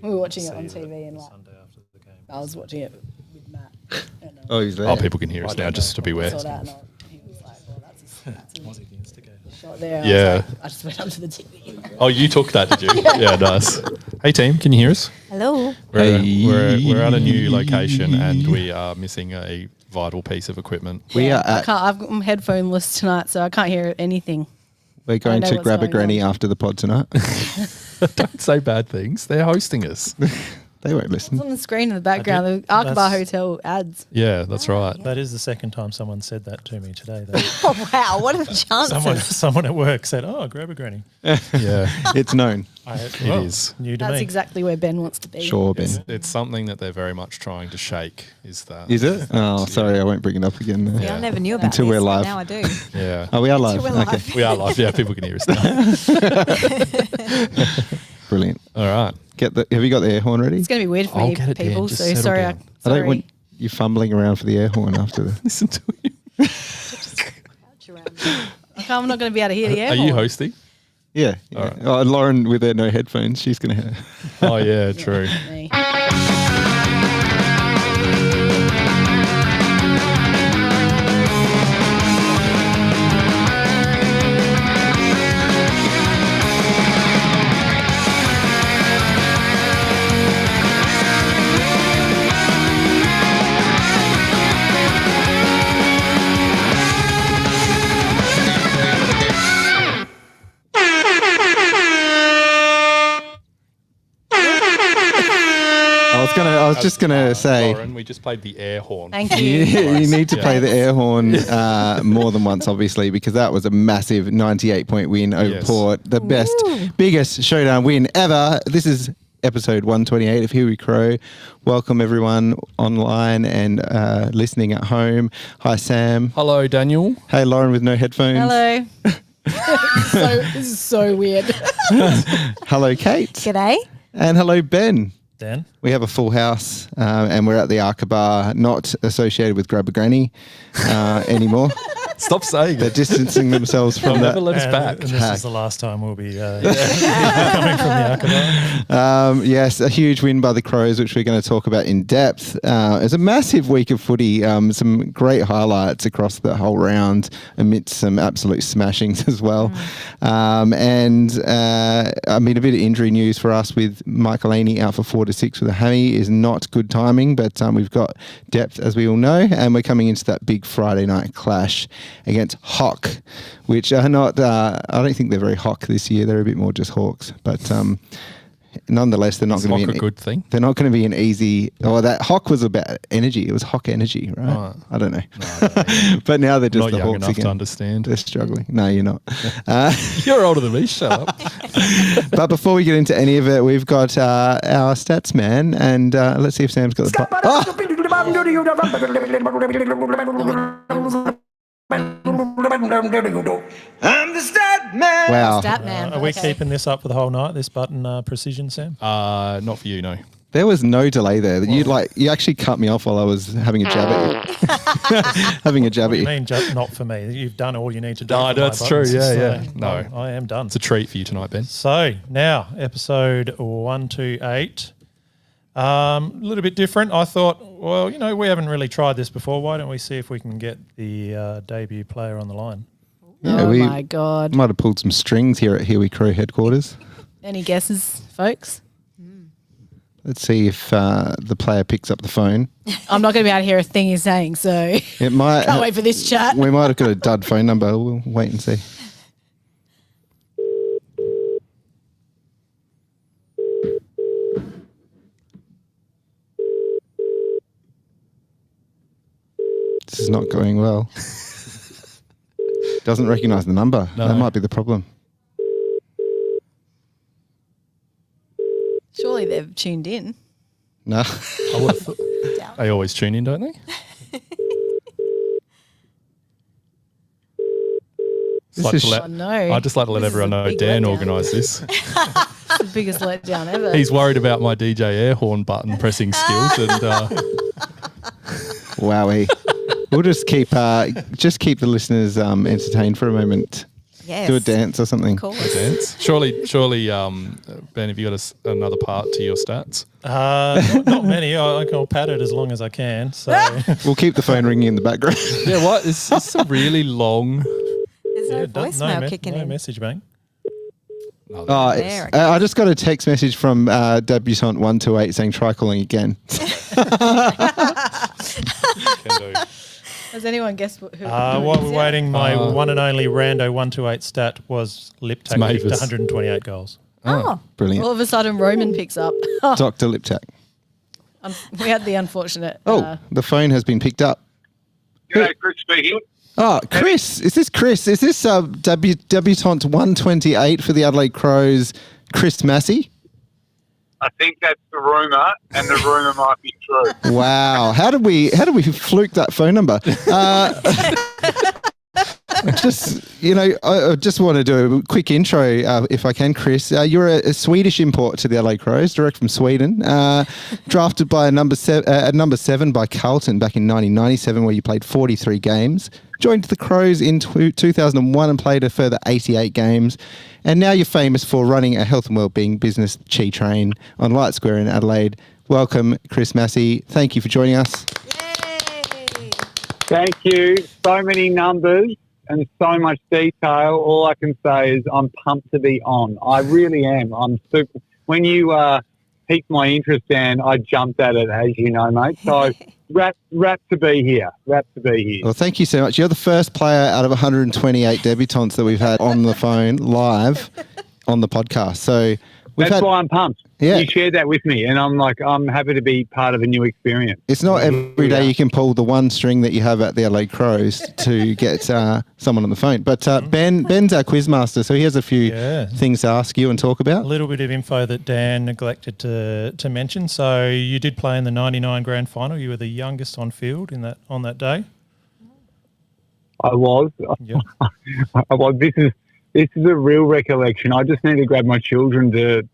We were watching it on TV and Sunday after the game. I was watching it with Matt. And, Oh, he's there. Oh, people can hear us now, just to be aware. saw that and he was like, well, that's Was he the instigator? a shot there. Yeah. I just went up to the TV. Oh, you took that, did you? Yeah, nice. Hey, team, can you hear us? Hello. We're at a new location and we are missing a vital piece of equipment. We are I at, can't, I'm headphoneless tonight, so I can't hear anything. we're going know to what's grab a going granny on. after the pod tonight. Don't say bad things. They're hosting us. They won't It's listen. on the screen in the background, the Aqaba That's- Hotel ads. Yeah, that's right. That is the second time someone said that to me today. Though. Oh, wow. What are the chances? someone at work said, "Oh, grab a granny." Yeah, It's known. it is. New to That's me. exactly where Ben wants to be. Sure, Ben. It's something that they're very much trying to shake. Is that? Is it? Oh, sorry, I won't bring it up again. Yeah, Yeah. I never knew about Until this, we're but live. Now I do. Yeah. Oh, we are live. we're Okay, live. We are live. Yeah, people can hear us now. brilliant. All right. Have you got the air horn ready? It's going to be weird for I'll me, get it, Dan, people, just so settle sorry. down. I Sorry. don't want you fumbling around for the air horn after the. Listen to him. I'm not going to be able to hear the air Are you horn. hosting? Yeah. All right. Oh, Lauren with her no headphones, she's going to. Oh, yeah, true. Me. I was just gonna say. Lauren, we just played the air horn. Thank You, you. you need to Yeah. play the air horn more than once, obviously, because that was a massive 98-point win over Yes. Port. The best, biggest showdown win ever. This is episode 128 of Here We Crow. Welcome, everyone online and listening at home. Hi, Sam. Hello, Daniel. Hey, Lauren with no headphones. Hello. This is so weird. Hello, Kate. G'day. And hello, Ben. Dan. We have a full house and we're at the Aqaba, not associated with Grab a Granny anymore. Stop saying They're it. distancing themselves They'll from never that. let us back. And this is the last time we'll be coming from the Aqaba. Yes, a huge win by the Crows, which we're going to talk about in depth. It's a massive week of footy. Some great highlights across the whole round, amidst some absolute smashings as well. A bit of injury news for us with Michael Aney out for 4 to 6 with a hammy is not good timing, but we've got depth, as we all know, and we're coming into that big Friday night clash against Hawk, which are not, I don't think they're very Hawk this year. They're a bit more just Hawks, but nonetheless, they're not Is going to Hawk be a good thing? They're not going to be an easy. Oh, that Hawk was about energy. It was Hawk energy, right? Right. I don't know. No, But now they're just not the young Hawks enough again. to understand. They're struggling. No, you're not. You're older than me. Shut up. But before we get into any of it, we've got our stats man, and let's see if Sam's got the. I'm the stat man. Wow, Stat man. Are we Okay. keeping this up for the whole night? This button precision, Sam? Not for you, no. there was no delay there. You actually cut me off while I was having a jab at you. Having a jab at I you. mean, just not for me. You've done all you need to do. No, for my that's true. buttons, Yeah, so yeah. No. I am done. It's a treat for you tonight, Ben. So now, episode 128. A little bit different. I thought, well, we haven't really tried this before. Why don't we see if we can get the debut player on the line? Yeah, Oh we my God. might have pulled some strings here at Here We Crow headquarters. Any guesses, folks? Let's see if the player picks up the phone. I'm not going to be able to hear a thing he's saying, so It might. can't wait for this chat. We might have got a dud phone number. We'll wait and see. This is not going well. Doesn't recognise the number. No. That might be the problem. Surely they've tuned in. No. I would have thought they always tune in, don't they? This is Oh no. I'd just like to let This is everyone a know big Dan letdown. organised this. It's the biggest letdown ever. He's worried about my DJ air horn button pressing skills, and Wowie. We'll just keep the listeners entertained for a moment. Yes. Do a dance or something. Of course. Dance. Surely, Ben, have you got another part to your stats? Not many. I'll pad it as long as I can. So We'll keep the phone ringing in the background. Yeah, what? It's a really long. There's no voicemail kicking no in. message bank. There, I just got a text message from Debutant 128 saying try calling again. Can do. Has anyone guessed who? While we're waiting, my one and only Rando 128 stat was Liptak Mavis. kicked 128 goals. Oh. Brilliant. All of a sudden, Roman picks up. Dr. Liptak. We had the unfortunate. The phone has been picked up. G'day, Chris speaking. Oh, Chris. Is this Chris? Is this Debutant 128 for the Adelaide Crows, Kris Massie? I think that's the rumour, and the rumour might be true. Wow. How did we fluke that phone number? I just want to do a quick intro, if I can, Chris. You're a Swedish import to the LA Crows, direct from Sweden. Drafted by number 7 by Carlton back in 1997, where you played 43 games. Joined the Crows in 2001 and played a further 88 games. And now you're famous for running a health and wellbeing business, Chi Train, on Light Square in Adelaide. Welcome, Kris Massie. Thank you for joining us. Yay. Thank you. So many numbers and so much detail. All I can say is I'm pumped to be on. I really am. I'm super. When you piqued my interest, Dan, I jumped at it, as you know, mate. So wrapped to be here. Wrapped to be here. Well, thank you so much. You're the first player out of 128 debutants that we've had on the phone live on the podcast. So that's why I'm pumped. Yeah. You shared that with me, and I'm happy to be part of a new experience. It's not every day you can pull the one string that you have at the Adelaide Crows to get someone on the phone. But Ben's our quiz master, so he has a few things to ask you and talk A about. little bit of info that Dan neglected to mention. So you did play in the 99 grand final. You were the youngest on field on that day. I was. Yep. I was. This is a real recollection. I just need to grab my children to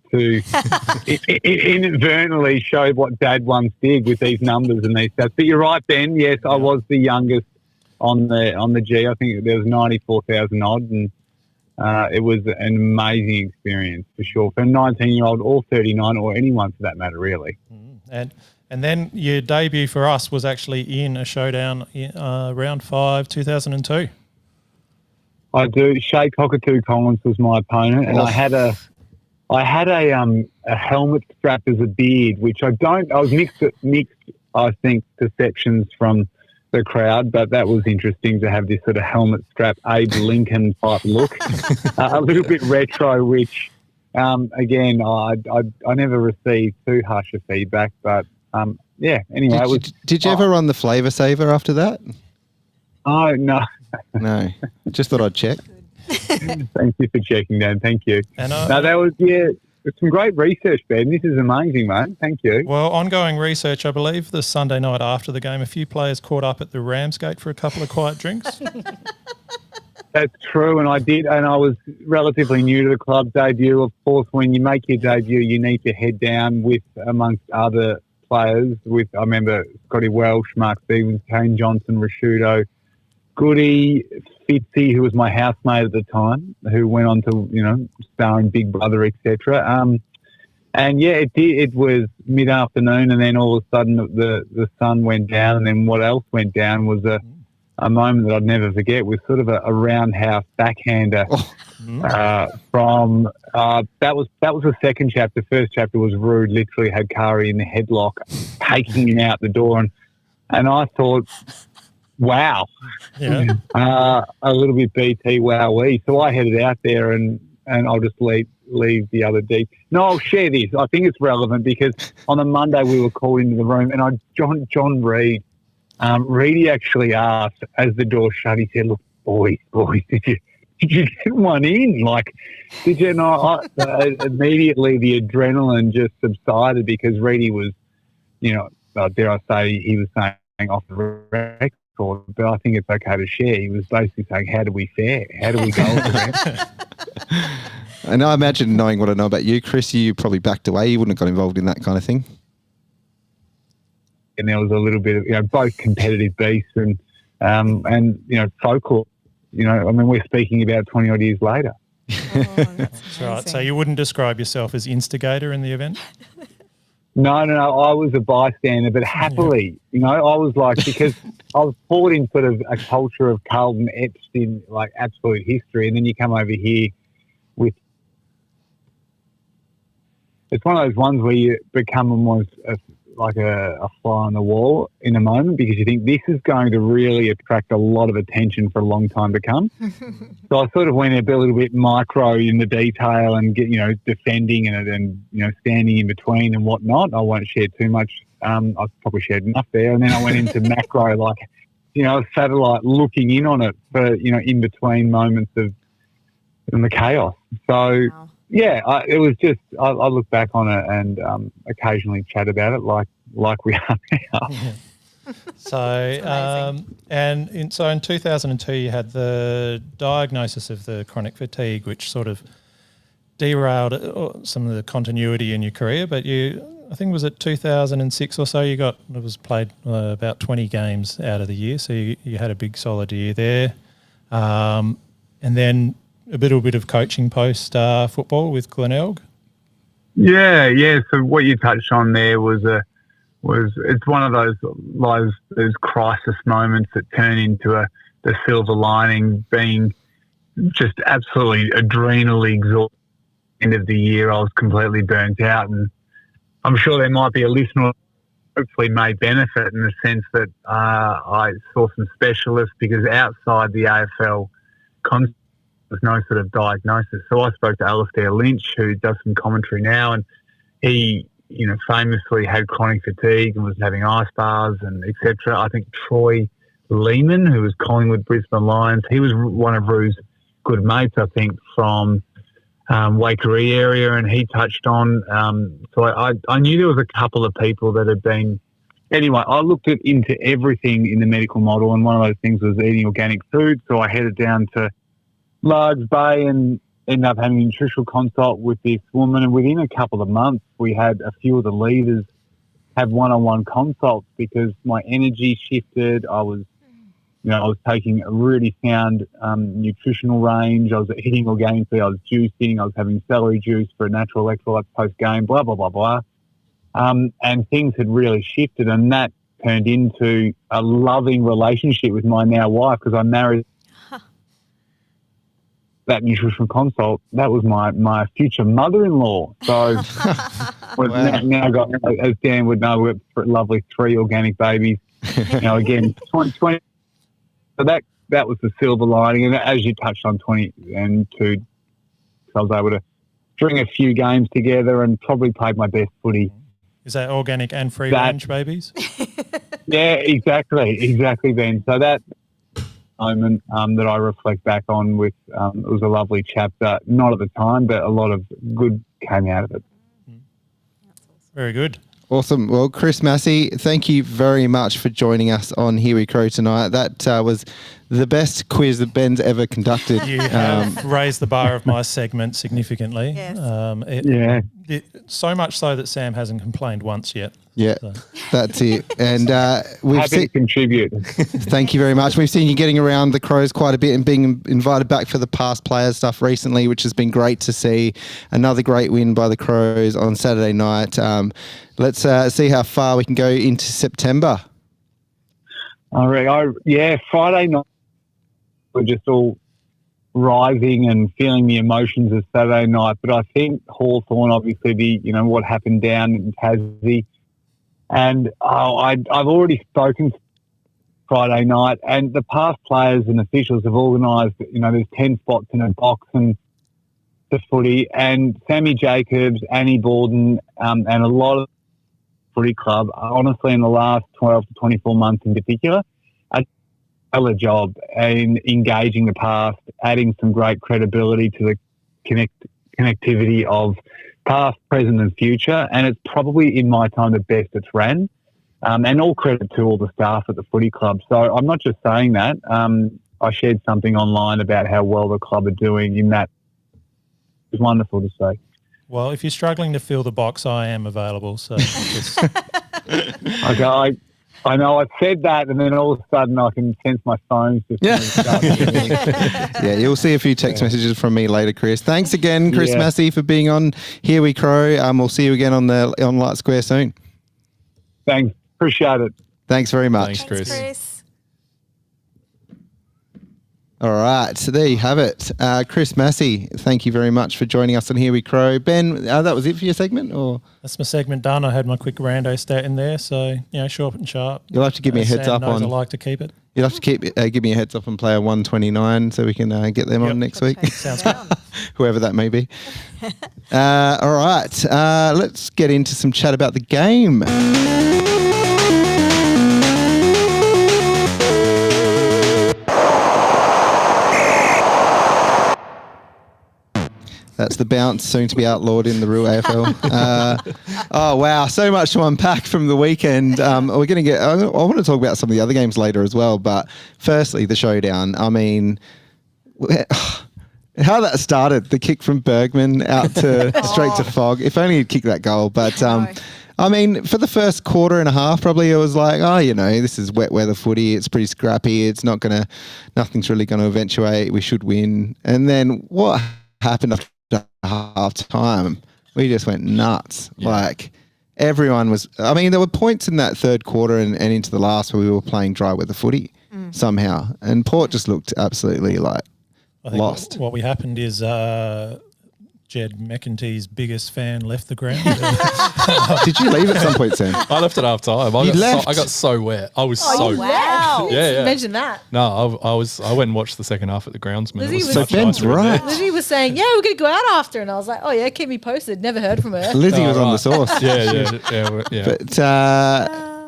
inadvertently show what Dad once did with these numbers and these stats. But you're right, Ben. Yes, I was the youngest on the G. I think there was 94,000 odd, and it was an amazing experience for sure for a 19-year-old or 39 or anyone for that matter, really. And then your debut for us was actually in a showdown round 5, 2002. I do. Shea Cockatoo Collins was my opponent, and I had a helmet strap as a beard, which I was mixed, I think, perceptions from the crowd, but that was interesting to have this sort of helmet strap Abe Lincoln type look, a little bit retro, which again I never received too harsh a feedback, but anyway, Did you ever run the Flavour Saver after that? Oh no. No, just thought I'd check. Thank you for checking, Dan. Thank you. And that was some great research, Ben. This is amazing, mate. Thank you. Well, ongoing research, I believe the Sunday night after the game, a few players caught up at the Ramsgate for a couple of quiet drinks. That's true, and I did, and I was relatively new to the club debut. Of course, when you make your debut, you need to head down with, amongst other players, I remember Scotty Welsh, Mark Stevens, Kane Johnson, Rashudo, Goody, Fitzy, who was my housemate at the time, who went on to, star in Big Brother, etc. It was mid-afternoon, and then all of a sudden the sun went down, and then what else went down was a moment that I'd never forget. It was sort of a roundhouse backhander from that was the second chapter. First chapter was rude. Literally had Kari in the headlock, taking him out the door, and I thought, wow, a little bit BT wowee. So I headed out there, and I'll just leave the other deep. No, I'll share this. I think it's relevant because on a Monday we were called into the room, and John Reid, Reedy actually asked as the door shut. He said, "Look, boys, did you get one in? Like, did you know?" Immediately the adrenaline just subsided because Reedy was, dare I say, he was saying off the record. But I think it's okay to share. He was basically saying, how do we fare? How do we go? And I imagine, knowing what I know about you, Chris, you probably backed away. You wouldn't have got involved in that kind of thing. And there was a little bit of, both competitive beasts and folklore we're speaking about 20 odd years later. That's right. So you wouldn't describe yourself as instigator in the event? No. I was a bystander, but happily, I was like, because I was taught in sort of a culture of Carlton etched in like absolute history, and then you come over here with. It's one of those ones where you become almost like a fly on the wall in a moment, because you think this is going to really attract a lot of attention for a long time to come. So I sort of went a little bit micro in the detail and defending and standing in between and whatnot. I won't share too much. I've probably shared enough there. And then I went into macro, like, a satellite looking in on it for, in between moments of the chaos. So, wow. Yeah, it was just, I look back on it and occasionally chat about it like we are now. Yeah. So, so in 2002 you had the diagnosis of the chronic fatigue, which sort of derailed some of the continuity in your career. But I think it was at 2006 or so, it was played about 20 games out of the year. So you had a big solid year there. And then a little bit of coaching post football with Glenelg. Yeah. So what you touched on there was it's one of those crisis moments that turn into the silver lining, being just absolutely adrenally exhausted. End of the year, I was completely burnt out, and I'm sure there might be a listener who hopefully may benefit in the sense that I saw some specialists, because outside the AFL concept, there's no sort of diagnosis. So I spoke to Alistair Lynch, who does some commentary now, and he, famously had chronic fatigue and was having ice baths and etc. I think Troy Lehman, who was Collingwood Brisbane Lions, he was one of Rue's good mates, I think, from Waikerie area, and he touched on. So I knew there was a couple of people that had been. Anyway, I looked into everything in the medical model, and one of those things was eating organic food. So I headed down to Largs Bay and ended up having a nutritional consult with this woman, and within a couple of months we had a few of the leaders have one-on-one consults, because my energy shifted. I was taking a really sound nutritional range. I was hitting organic food. I was juicing. I was having celery juice for a natural electrolyte post-game, blah, blah, blah, blah. And things had really shifted, and that turned into a loving relationship with my now wife, because I married that nutritional consult. That was my future mother-in-law. So we've now got, as Dan would know, we've got lovely 3 organic babies. Again, 20. So that was the silver lining. And as you touched on, 22, I was able to string a few games together and probably played my best footy. Is that organic and free range babies? Yeah, exactly, Ben. So that moment that I reflect back on with, it was a lovely chapter, not at the time, but a lot of good came out of it. Very good. Awesome. Well, Kris Massie, thank you very much for joining us on Here We Crow tonight. That was the best quiz that Ben's ever conducted. You have raised the bar of my segment significantly. Yes. So much so that Sam hasn't complained once yet. Yeah, so. That's it. And we've happy to contribute. Thank you very much. We've seen you getting around the Crows quite a bit and being invited back for the past players stuff recently, which has been great to see. Another great win by the Crows on Saturday night. Let's see how far we can go into September. All right. Friday night we're just all rising and feeling the emotions of Saturday night. But I think Hawthorn, obviously, what happened down in Tassie. And I've already spoken Friday night, and the past players and officials have organised, there's 10 spots in a box and the footy, and Sammy Jacobs, Annie Borden, and a lot of footy club, honestly, in the last 12 to 24 months in particular, a job in engaging the past, adding some great credibility to the connectivity of past, present and future. And it's probably, in my time, the best it's ran. And all credit to all the staff at the footy club. So I'm not just saying that. I shared something online about how well the club are doing in that. It's wonderful to see. Well, if you're struggling to fill the box, I am available. So Okay, I know I said that, and then all of a sudden I can sense my phone's just Yeah, you'll see a few text messages from me later, Chris. Thanks again, Kris Yeah. Massie, for being on Here We Crow. We'll see you again on Light Square soon. Thanks. Appreciate it. Thanks very much. Thanks, Chris. Thanks, Chris. All right, so there you have it. Kris Massie, thank you very much for joining us on Here We Crow. Ben, that was it for your segment? Or That's my segment done. I had my quick rando stat in there, so short and sharp. you'll have to give me a heads Sam up knows on. I like to keep it. You'll have to give me a heads up on player 129 so we can get them on next week. Sounds good. Whoever that may be. All right, let's get into some chat about the game. That's the bounce, soon to be outlawed in the real AFL. Oh, wow. So much to unpack from the weekend. We're going to get. I want to talk about some of the other games later as well. But firstly, the showdown. I mean, how that started, the kick from Bergman out to straight to Fogg. If only he'd kicked that goal. But I mean, for the first quarter and a half, probably it was like, this is wet weather footy. It's pretty scrappy. It's nothing's really going to eventuate. We should win. And then what happened after half time? We just went nuts. Yeah. Like everyone was. I mean, there were points in that third quarter and into the last where we were playing dry weather footy somehow, and Port just looked absolutely like I think lost. What happened is Jed McEntee's biggest fan left the ground. Did you leave at some point, Sam? I left at half time. You left? I got so wet. I was Oh, so you wet. Wow. Yeah. Mention that. No, I went and watched the second half at the groundsman. Lizzie It was was- So much Ben's nicer in there. right. Lizzie was saying, yeah, we're going to go out after. And I was like, oh, yeah, keep me posted. Never heard from her. Lizzie was on the right. sauce. Yeah. But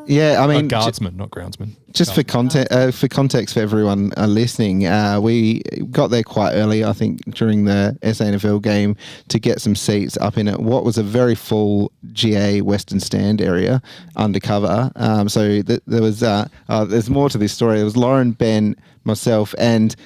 yeah, I mean, Guardsman, not groundsman. just for context for everyone listening, we got there quite early, I think, during the SANFL game to get some seats up in what was a very full GA Western Stand area undercover. So there was there's more to this story. There was Lauren, Ben, myself, and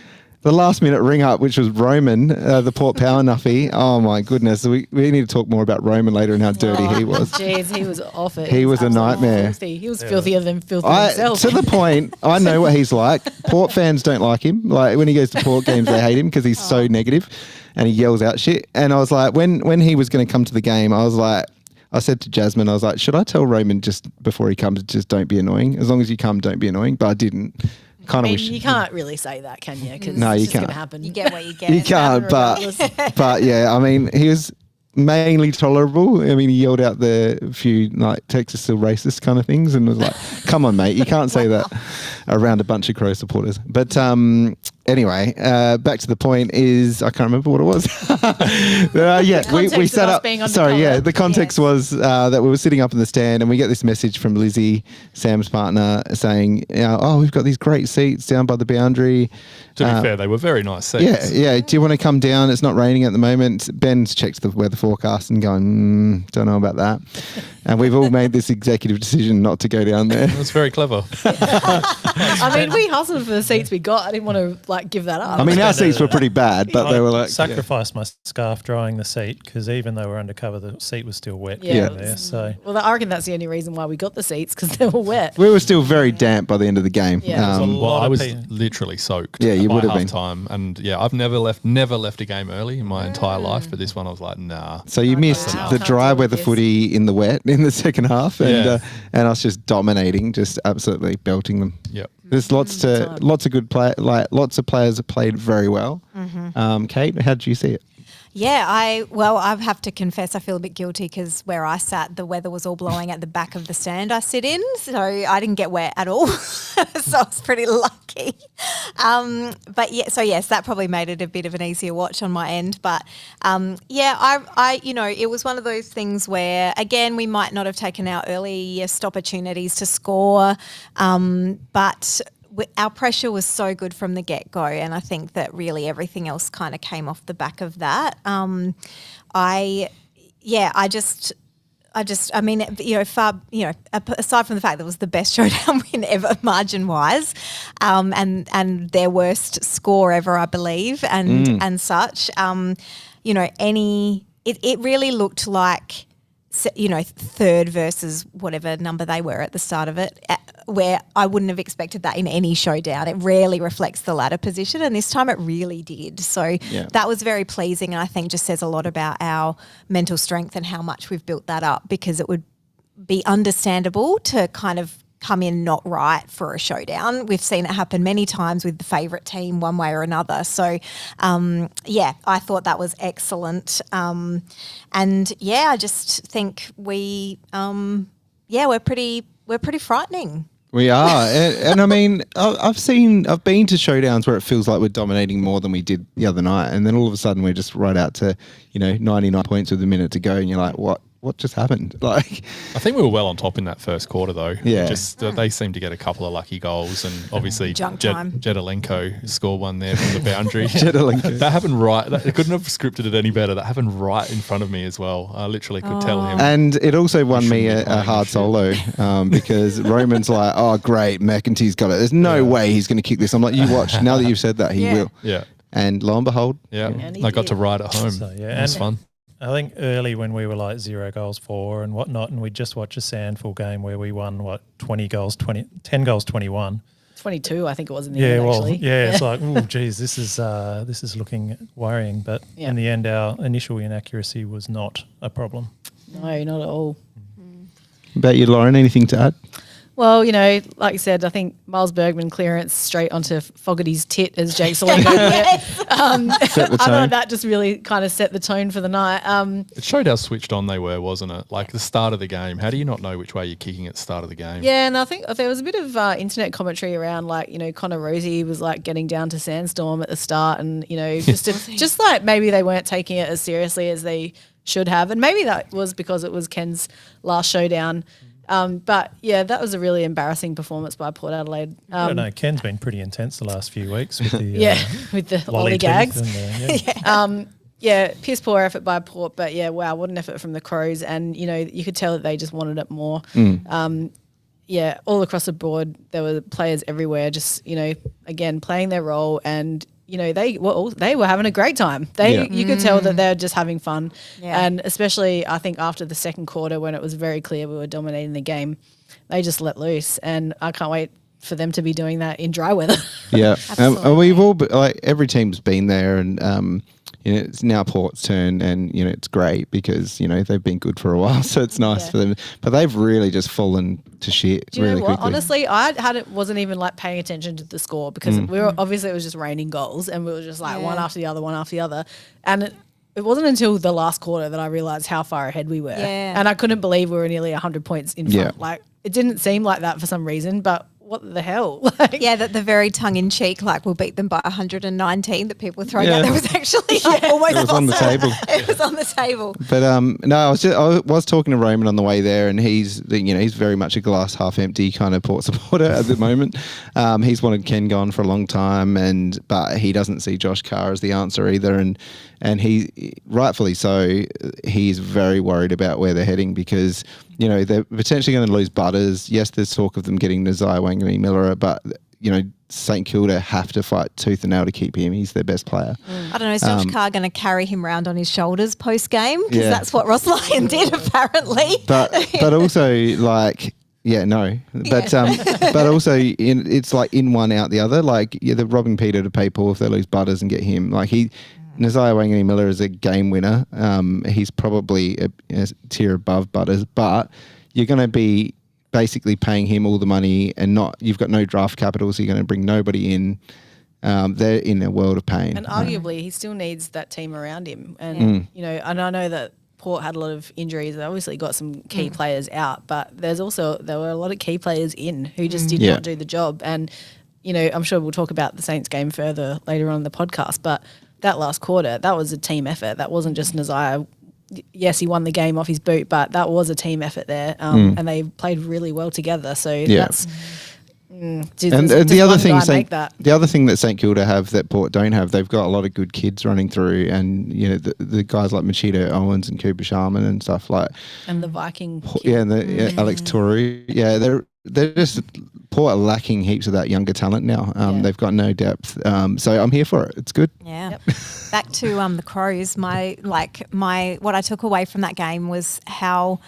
the last minute ring up, which was Roman, the Port Power nuffy. Oh my goodness. We need to talk more about Roman later and how dirty he was. Jeez, he was off it. He was a absolutely nightmare. Filthy. He was filthier than filthy himself. To the point, I know what he's like. Port fans don't like him. Like when he goes to Port games, they hate him because he's so negative and he yells out shit. And I was like, when he was going to come to the game, I said to Jasmine, I was like, should I tell Roman just before he comes, just don't be annoying? As long as you come, don't be annoying. But I didn't. I mean, you can't really say that, can you? Because No, you it's just can't. going to happen. You get what you get. You can't, but yeah, I mean, he was mainly tolerable. I mean, he yelled out the few like Texas still racist kind of things and was like, come on, mate, you can't say that around a bunch of Crow supporters. But anyway, back to the point is, I can't remember what it was. We set up. Sorry, the context was that we were sitting up in the stand and we get this message from Lizzie, Sam's partner, saying, we've got these great seats down by the boundary. To be fair, they were very nice seats. Yeah. Do you want to come down? It's not raining at the moment. Ben's checked the weather forecast and going, don't know about that. And we've all made this executive decision not to go down there. It was very clever. I mean, we hustled for the seats we got. I didn't want to give that up. I mean, our seats were pretty bad, but they were like sacrificed my scarf drying the seat because even though we're undercover, the seat was still wet. Yeah. There, so Well, I reckon that's the only reason why we got the seats, because they were wet. we were still very damp by the end of the game. Yeah. Well, I was people. literally soaked. Yeah, you by would have been. half-time. And yeah, I've never left a game early in my entire life, but this one I was like, nah. So you missed Wow. the Can't dry deal with weather this. footy in the wet in the second half, and Yeah. and us just dominating, just absolutely belting them. Yep. There's lots of good play, like lots of players have played very well. Kate, how did you see it? Yeah, I have to confess I feel a bit guilty because where I sat, the weather was all blowing at the back of the stand I sit in, so I didn't get wet at all. So I was pretty lucky. But yeah, so yes, that probably made it a bit of an easier watch on my end. But I it was one of those things where, again, we might not have taken our earliest opportunities to score, but our pressure was so good from the get-go, and I think that really everything else kind of came off the back of that. Aside from the fact that it was the best Showdown win ever margin-wise, and their worst score ever, I believe, and such. It really looked like, third versus whatever number they were at the start of it. where I wouldn't have expected that in any showdown. It rarely reflects the ladder position, and this time it really did. So that was very pleasing, and I think just says a lot about our mental strength and how much we've built that up, because it would be understandable to kind of come in not right for a showdown. We've seen it happen many times with the favourite team one way or another. So, I thought that was excellent. I just think we're pretty frightening. We are. And I mean, I've been to showdowns where it feels like we're dominating more than we did the other night. And then all of a sudden we're just right out to, 99 points with a minute to go. And you're like, what just happened? Like, I think we were well on top in that first quarter, though. Yeah. They seemed to get a couple of lucky goals, and obviously Jedelenko scored one there from the boundary. Jedelenko. That happened right. They couldn't have scripted it any better. That happened right in front of me as well. I literally could tell him. And it also won me a hard solo because Roman's like, oh, great, McEntee's got it. There's no way he's going to kick this. I'm like, you watch. Now that you've said that, he will. Yeah. And lo and behold. Yeah. I got to ride at home. So, it was fun. I think early when we were like 0 goals for and whatnot, and we'd just watch a Sandful game where we won 10 goals 21. 22, I think it was in the end, actually. It's like, oh, geez, this is looking worrying. But in the end, our initial inaccuracy was not a problem. No, not at all. About you, Lauren, anything to add? Well, like you said, I think Miles Bergman clearance straight onto Fogarty's tit, as Jake Solingo put it. I thought that just really kind of set the tone for the night. It showed how switched on they were, wasn't it? Like the start of the game. How do you not know which way you're kicking at the start of the game? Yeah, and I think there was a bit of internet commentary around, like, Connor Rosie was like getting down to Sandstorm at the start, and just like maybe they weren't taking it as seriously as they should have, and maybe that was because it was Ken's last showdown. But that was a really embarrassing performance by Port Adelaide. I don't know. Ken's been pretty intense the last few weeks with the with the lolly gags. Piss poor effort by Port, but wow, what an effort from the Crows. And you could tell that they just wanted it more. All across the board, there were players everywhere, just again playing their role, and they were having a great time. You could tell that they were just having fun. Yeah. And especially I think after the second quarter, when it was very clear we were dominating the game, they just let loose. And I can't wait for them to be doing that in dry weather. Yeah. And we've all, every team's been there, and it's now Port's turn, and it's great because they've been good for a while, so it's nice for them. But they've really just fallen to shit really quickly. Honestly, wasn't even like paying attention to the score because we were obviously it was just raining goals, and we were just like one after the other, and it wasn't until the last quarter that I realised how far ahead we were, and I couldn't believe we were nearly 100 points in front. Yeah. Like it didn't seem like that for some reason, but. What the hell? That the very tongue-in-cheek, like we'll beat them by 119 that people were throwing out. That was actually almost it was on the table. It was on the table. But I was talking to Roman on the way there, and he's very much a glass half empty kind of Port supporter at the moment. He's wanted Ken gone for a long time, but he doesn't see Josh Carr as the answer either, and he rightfully so. He's very worried about where they're heading because. They're potentially going to lose Butters. Yes, there's talk of them getting Nazai Wanganeen Miller, but, St Kilda have to fight tooth and nail to keep him. He's their best player. I don't know, is Josh Carr going to carry him around on his shoulders post-game? Because that's what Ross Lyon did, apparently. But also, like... Yeah, no. But also it's like in one, out the other. Like, they're robbing Peter to pay Paul if they lose Butters and get him. Like, Nazai Wanganeen Miller is a game winner. He's probably a tier above Butters, but you're going to be basically paying him all the money and you've got no draft capital, so you're going to bring nobody in. They're in a world of pain. And arguably, he still needs that team around him. And, and I know that Port had a lot of injuries. They obviously got some key players out, but there were a lot of key players in who just did not do the job. And, I'm sure we'll talk about the Saints game further later on in the podcast, but that last quarter, that was a team effort. That wasn't just Nazai. Yes, he won the game off his boot, but that was a team effort there, and they played really well together. So that's the other thing that St Kilda have that Port don't have, they've got a lot of good kids running through, and the guys like Machida Owens and Cooper Sharman and stuff like, and the Viking, and Alex Toru, they're just Port are lacking heaps of that younger talent now. They've got no depth, so I'm here for it. It's good. Yeah. Yep. Back to the Crows. What I took away from that game was how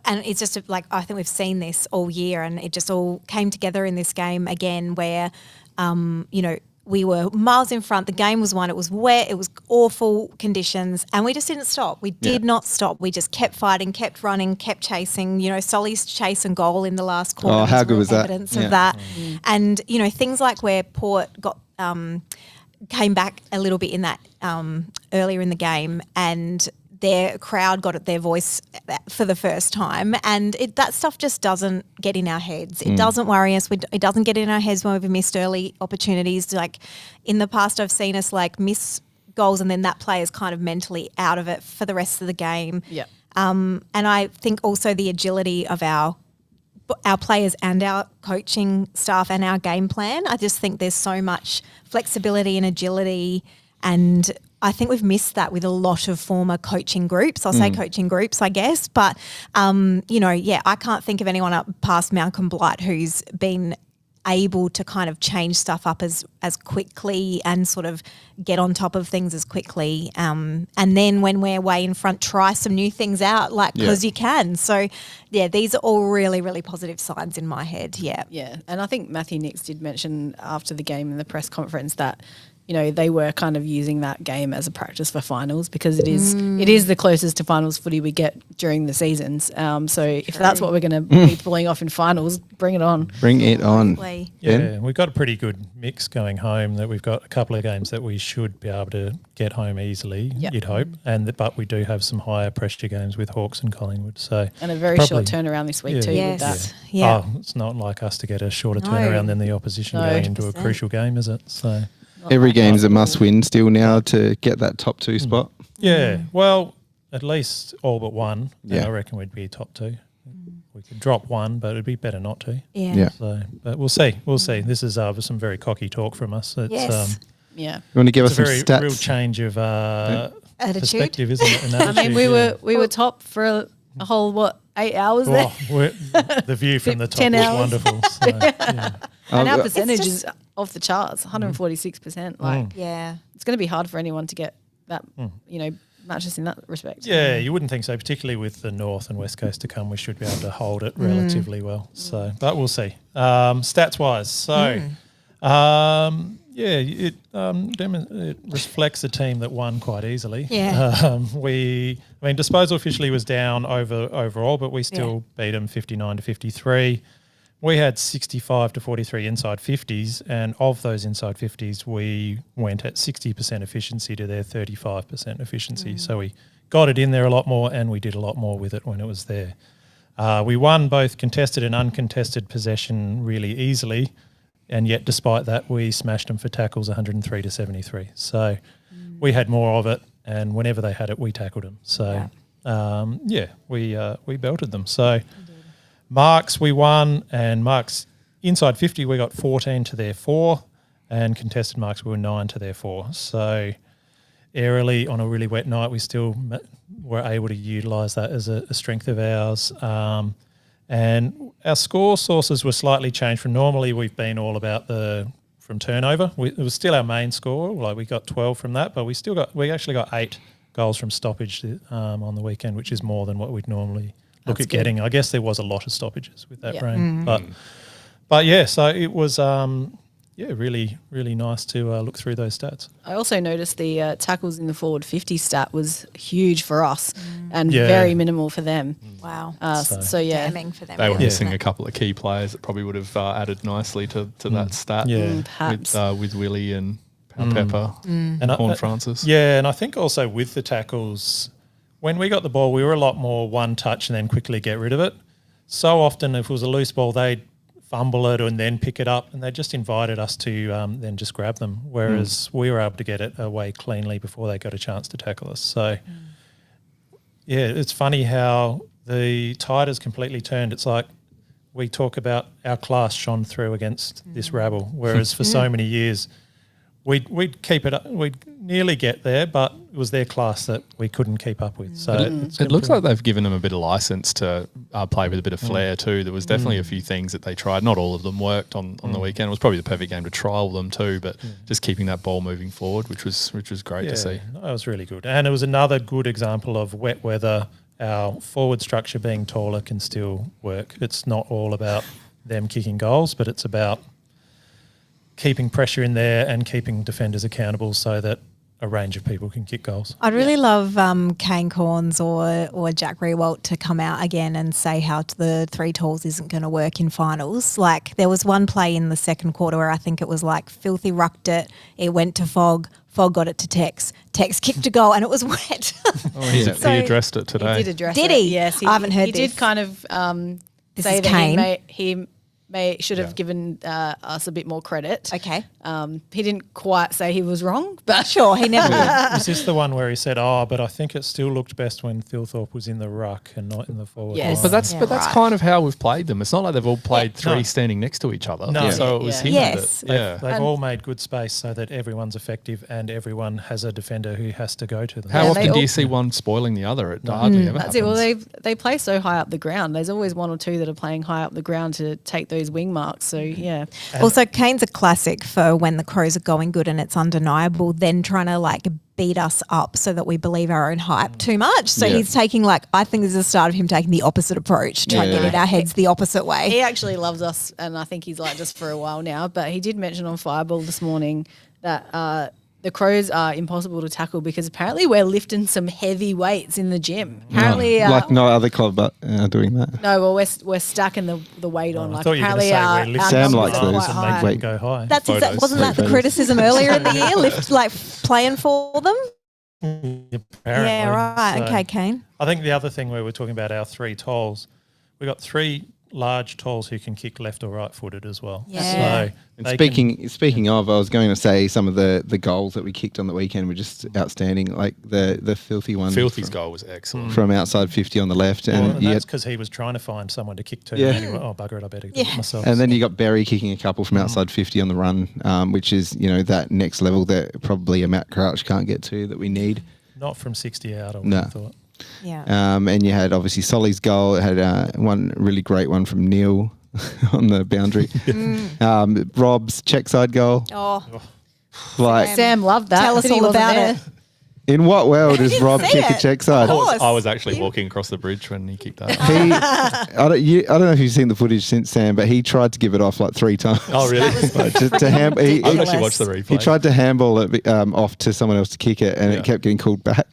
and it's just like, I think we've seen this all year, and it just all came together in this game again where, we were miles in front. The game was won. It was wet. It was awful conditions, and we just didn't stop. We did not stop. We just kept fighting, kept running, kept chasing. Solly's chase and goal in the last quarter. Oh, how good was that? Evidence of that. And things like where Port got came back a little bit in that earlier in the game, and their crowd got their voice for the first time, and that stuff just doesn't get in our heads. It doesn't worry us. It doesn't get in our heads when we've missed early opportunities. Like in the past, I've seen us miss goals, and then that player's kind of mentally out of it for the rest of the game. Yeah. And I think also the agility of our players and our coaching staff and our game plan. I just think there's so much flexibility and agility, and I think we've missed that with a lot of former coaching groups. I'll say coaching groups, I guess. But, I can't think of anyone up past Malcolm Blight who's been able to kind of change stuff up as quickly and sort of get on top of things as quickly. And then when we're way in front, try some new things out, because you can. So, these are all really, really positive signs in my head. Yeah. Yeah. And I think Matthew Nix did mention after the game in the press conference that, they were kind of using that game as a practice for finals, because it is the closest to finals footy we get during the seasons. So if that's what we're going to be pulling off in finals, bring it on. Bring it on. Yeah, we've got a pretty good mix going home. That we've got a couple of games that we should be able to get home easily, you'd hope. But we do have some higher pressure games with Hawks and Collingwood. And a very short turnaround this week too. Yes. With that. Yeah. Oh, it's not like us to get a shorter turnaround than the opposition going into a crucial game, is it? So every game's a must-win still now to get that top 2 spot. Yeah, well, at least all but one. Yeah. I reckon we'd be top 2. We could drop one, but it'd be better not to. Yeah. So, but we'll see. We'll see. This is some very cocky talk from us. It's, yeah. You want to give us some very stats? real change of attitude, perspective, isn't it? And I mean, we were top for a whole 8 hours there. The view from the top 10 was hours. wonderful. So, yeah. And our percentage is off the charts, 146%. It's going to be hard for anyone to get that, match us in that respect. Yeah, you wouldn't think so, particularly with the North and West Coast to come. We should be able to hold it relatively well. So, but we'll see. Stats wise, it reflects a team that won quite easily. Yeah. Disposal officially was down overall, but we still beat them 59-53. We had 65 to 43 inside 50s, and of those inside 50s, we went at 60% efficiency to their 35% efficiency. So we got it in there a lot more, and we did a lot more with it when it was there. We won both contested and uncontested possession really easily, and yet despite that, we smashed them for tackles 103 to 73. So we had more of it, and whenever they had it, we tackled them. So, we belted them. So marks we won, and marks inside 50 we got 14 to their 4, and contested marks we were 9 to their 4. So airily on a really wet night we still were able to utilise that as a strength of ours. And our score sources were slightly changed from normally we've been all about from turnover. It was still our main score, we got 12 from that, but we actually got 8 goals from stoppage on the weekend, which is more than what we'd normally look at getting. I guess there was a lot of stoppages with that rain, but yeah, so it was really, really nice to look through those stats. I also noticed the tackles in the forward 50 stat was huge for us and very minimal for them. Wow. So damning for them. They were missing a couple of key players that probably would have added nicely to that stat. Yeah, perhaps. With Willie and Pepper and Horn Francis. Yeah, and I think also with the tackles, when we got the ball, we were a lot more one touch and then quickly get rid of it. So often if it was a loose ball, they'd fumble it and then pick it up, and they just invited us to then just grab them, whereas we were able to get it away cleanly before they got a chance to tackle us. So, it's funny how the tide has completely turned. It's like we talk about our class shone through against this rabble, whereas for so many years we'd keep it up, we'd nearly get there, but it was their class that we couldn't keep up with. So it looks like they've given them a bit of license to play with a bit of flair too. There was definitely a few things that they tried. Not all of them worked on the weekend. It was probably the perfect game to trial them too, but just keeping that ball moving forward, which was great to see. That was really good. And it was another good example of wet weather our forward structure being taller can still work. It's not all about them kicking goals, but it's about keeping pressure in there and keeping defenders accountable so that a range of people can kick goals. I'd really love Kane Corns or Jack Rewalt to come out again and say how the 3 talls isn't going to work in finals. Like there was one play in the second quarter where I think it was like Filthy rucked it went to Fogg got it to Tex kicked a goal and it was wet. He addressed it today. He did address Did it. he? Yes. I haven't heard He this. did kind of This say is that Kane. he should have given us a bit more credit. Okay. He didn't quite say he was wrong, but Sure, he never Is this the one where he said, but I think it still looked best when Thilthorpe was in the ruck and not in the forward Yes. line. But that's right. kind of how we've played them. It's not like they've all played 3 No. standing next to each other. No. So it was him. Yes. That, They've all made good space so that everyone's effective and everyone has a defender who has to go to them. How Yeah, often they do all- you see one spoiling the other? It hardly ever that's happens. it. Well, they play so high up the ground. There's always one or two that are playing high up the ground to take those wing marks. So yeah, Also, Kane's a classic for when the Crows are going good and it's undeniable, then trying to like beat us up so that we believe our own hype too much. So Yeah. he's taking I think this is the start of him taking the opposite approach, trying to Yeah. get in our heads the opposite way. he actually loves us, and I think he's liked us for a while now. But he did mention on Fireball this morning that the Crows are impossible to tackle because apparently we're lifting some heavy weights in the gym. Apparently, like no other club doing that. no, well we're stacking the weight on. I Like thought you were going to apparently say our we're lifting Sam some likes arms those and quite make high. them go high. That's Photos. wasn't that the Photos. criticism earlier in the year? Playing for them? Apparently. Yeah, right. So Okay, Kane. I think the other thing where we're talking about our 3 talls, we've got 3 large talls who can kick left or right footed as well. Yeah. So And they speaking of, I was going to say some of the goals that we kicked on the weekend were just outstanding. Like the filthy one, Filthy's goal was excellent. from outside 50 on the left, and and you that's had- because he was trying to find someone to kick to. Yeah. And he went, bugger it, I better do it myself. and then you got Berry kicking a couple from outside 50 on the run, which is that next level that probably a Matt Crouch can't get to that we need. Not from 60 out, I would No. have thought. Yeah. And you had obviously Solly's goal. It had one really great one from Neil on the boundary. Rob's check side goal. Oh, Like, Sam loved that. tell us Said he all wasn't about there. it. in what world does didn't Rob see kick a it. check side? course. I was actually walking across the bridge when he kicked that. I don't know if you've seen the footage since, Sam, but he tried to give it off like 3 times. Oh, really? Just to ham- he, I've he, actually watched the replay. he tried to handball it off to someone else to kick it, and Yeah. it kept getting called back.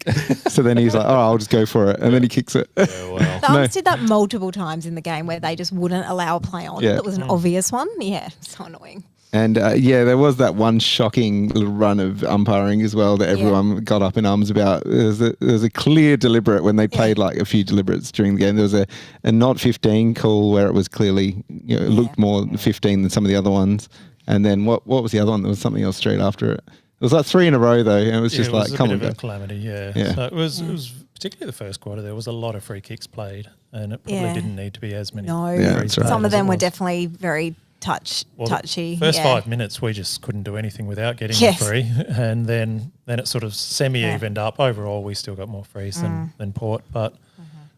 So then he's like, "Oh, I'll just go for it," and then he kicks it. Yeah, wow. The Umps did that multiple times in the game where they just wouldn't allow a play on. Yeah. That was an obvious one. Yeah, so annoying. And there was that one shocking little run of umpiring as well that everyone got up in arms about. There was a clear deliberate when they played like a few deliberates during the game. There was a not 15 call where it was clearly it looked more 15 than some of the other ones. And then what was the other one? There was something else straight after it. It was like 3 in a row though, and it was just it was like, a come bit on, of a guys. calamity, yeah. Yeah. So it was particularly the first quarter. There was a lot of free kicks played, and it probably Yeah. didn't need to be as many. No, Yeah, frees that's right. played some of as it them were was. definitely very Well, touchy. First yeah. 5 minutes, we just couldn't do anything without getting Yes. a free, and then it sort of semi-evened up. Overall, we still got more frees than Port, but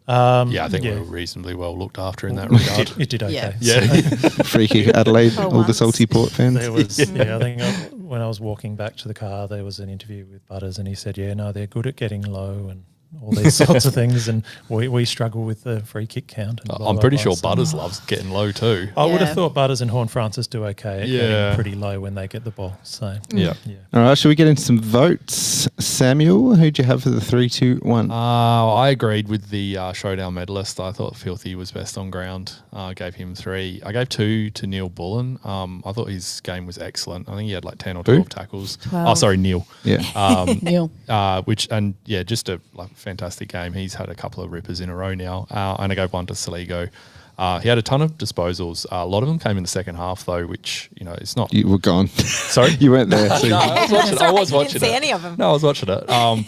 Yeah, I think we were reasonably well looked after in that regard. it did okay. Yeah. Yeah. Free kick at Adelaide, For all the once. salty Port fans. There was, I think when I was walking back to the car, there was an interview with Butters, and he said, they're good at getting low and all these sorts of things, and we struggle with the free kick count. And blah, I'm blah, pretty blah, sure so- Butters loves getting low too. I would Yeah. have thought Butters and Horn Francis do okay at Yeah. getting pretty low when they get the ball. So Yeah. All right, shall we get into some votes? Samuel, who'd you have for the 3, 2, 1? I agreed with the Showdown medalist. I thought Filthy was best on ground. I gave him 3. I gave 2 to Neil Bullen. I thought his game was excellent. I think he had like 10 or 12 tackles. 12. Oh, sorry, Neil. Yeah. Neil. Just a fantastic game. He's had a couple of rippers in a row now. And I gave 1 to Saligo. He had a ton of disposals. A lot of them came in the second half though, which it's not. You were gone. Sorry, You weren't there. So No, I was watching. I was watching Didn't see it. any of them. No, I was watching it.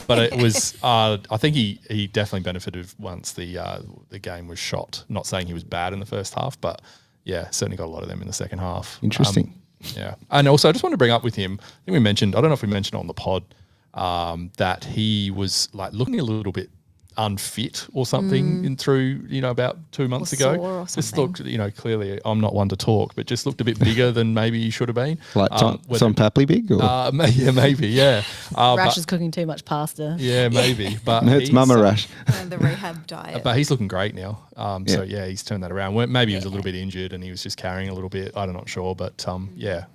But it was. I think he definitely benefited once the game was shot. Not saying he was bad in the first half, but yeah, certainly got a lot of them in the second half. Interesting. Yeah, and also I just want to bring up with him. I think we mentioned. I don't know if we mentioned on the pod that he was like looking a little bit unfit or something in through about 2 months Or ago. sore or Just something. looked clearly I'm not one to talk, but just looked a bit bigger than maybe he should have been. like Tom whether- Papley big? Or? maybe. Rash But- is cooking too much pasta. yeah, maybe. But No, it's he's, Mama Rash. on the rehab diet. But he's looking great now. So, he's turned that around. Maybe he was a little bit injured and he was just carrying a little bit. I'm not sure. But,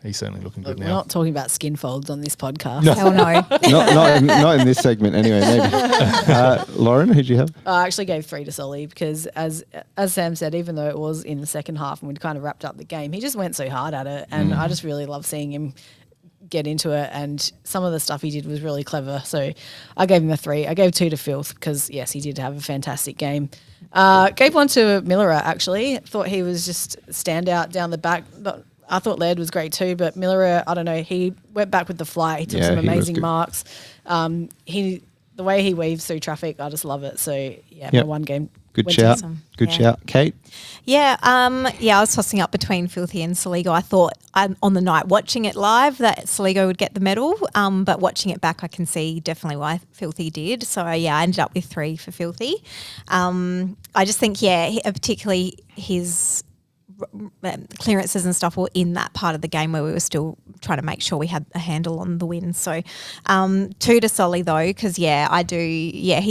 he's certainly looking good We're now. not talking about skin folds on this podcast. Hell no. not in this segment anyway, maybe. Lauren, who'd you have? I actually gave 3 to Solly because, as Sam said, even though it was in the second half and we'd kind of wrapped up the game, he just went so hard at it. And I just really love seeing him get into it, and some of the stuff he did was really clever. So I gave him a 3. I gave 2 to Filth because, yes, he did have a fantastic game. Gave 1 to Miller, actually. Thought he was just standout down the back. But I thought Laird was great too, but Miller, I don't know, he went back with the flight. He took some amazing marks. The way he weaves through traffic, I just love it. So, my one game. Good shout. Good shout. Kate? Yeah, I was tossing up between Filthy and Saligo. I thought on the night watching it live that Saligo would get the medal, but watching it back I can see definitely why Filthy did. So, I ended up with 3 for Filthy. I just think, particularly his clearances and stuff were in that part of the game where we were still trying to make sure we had a handle on the win. So 2 to Solly though, because he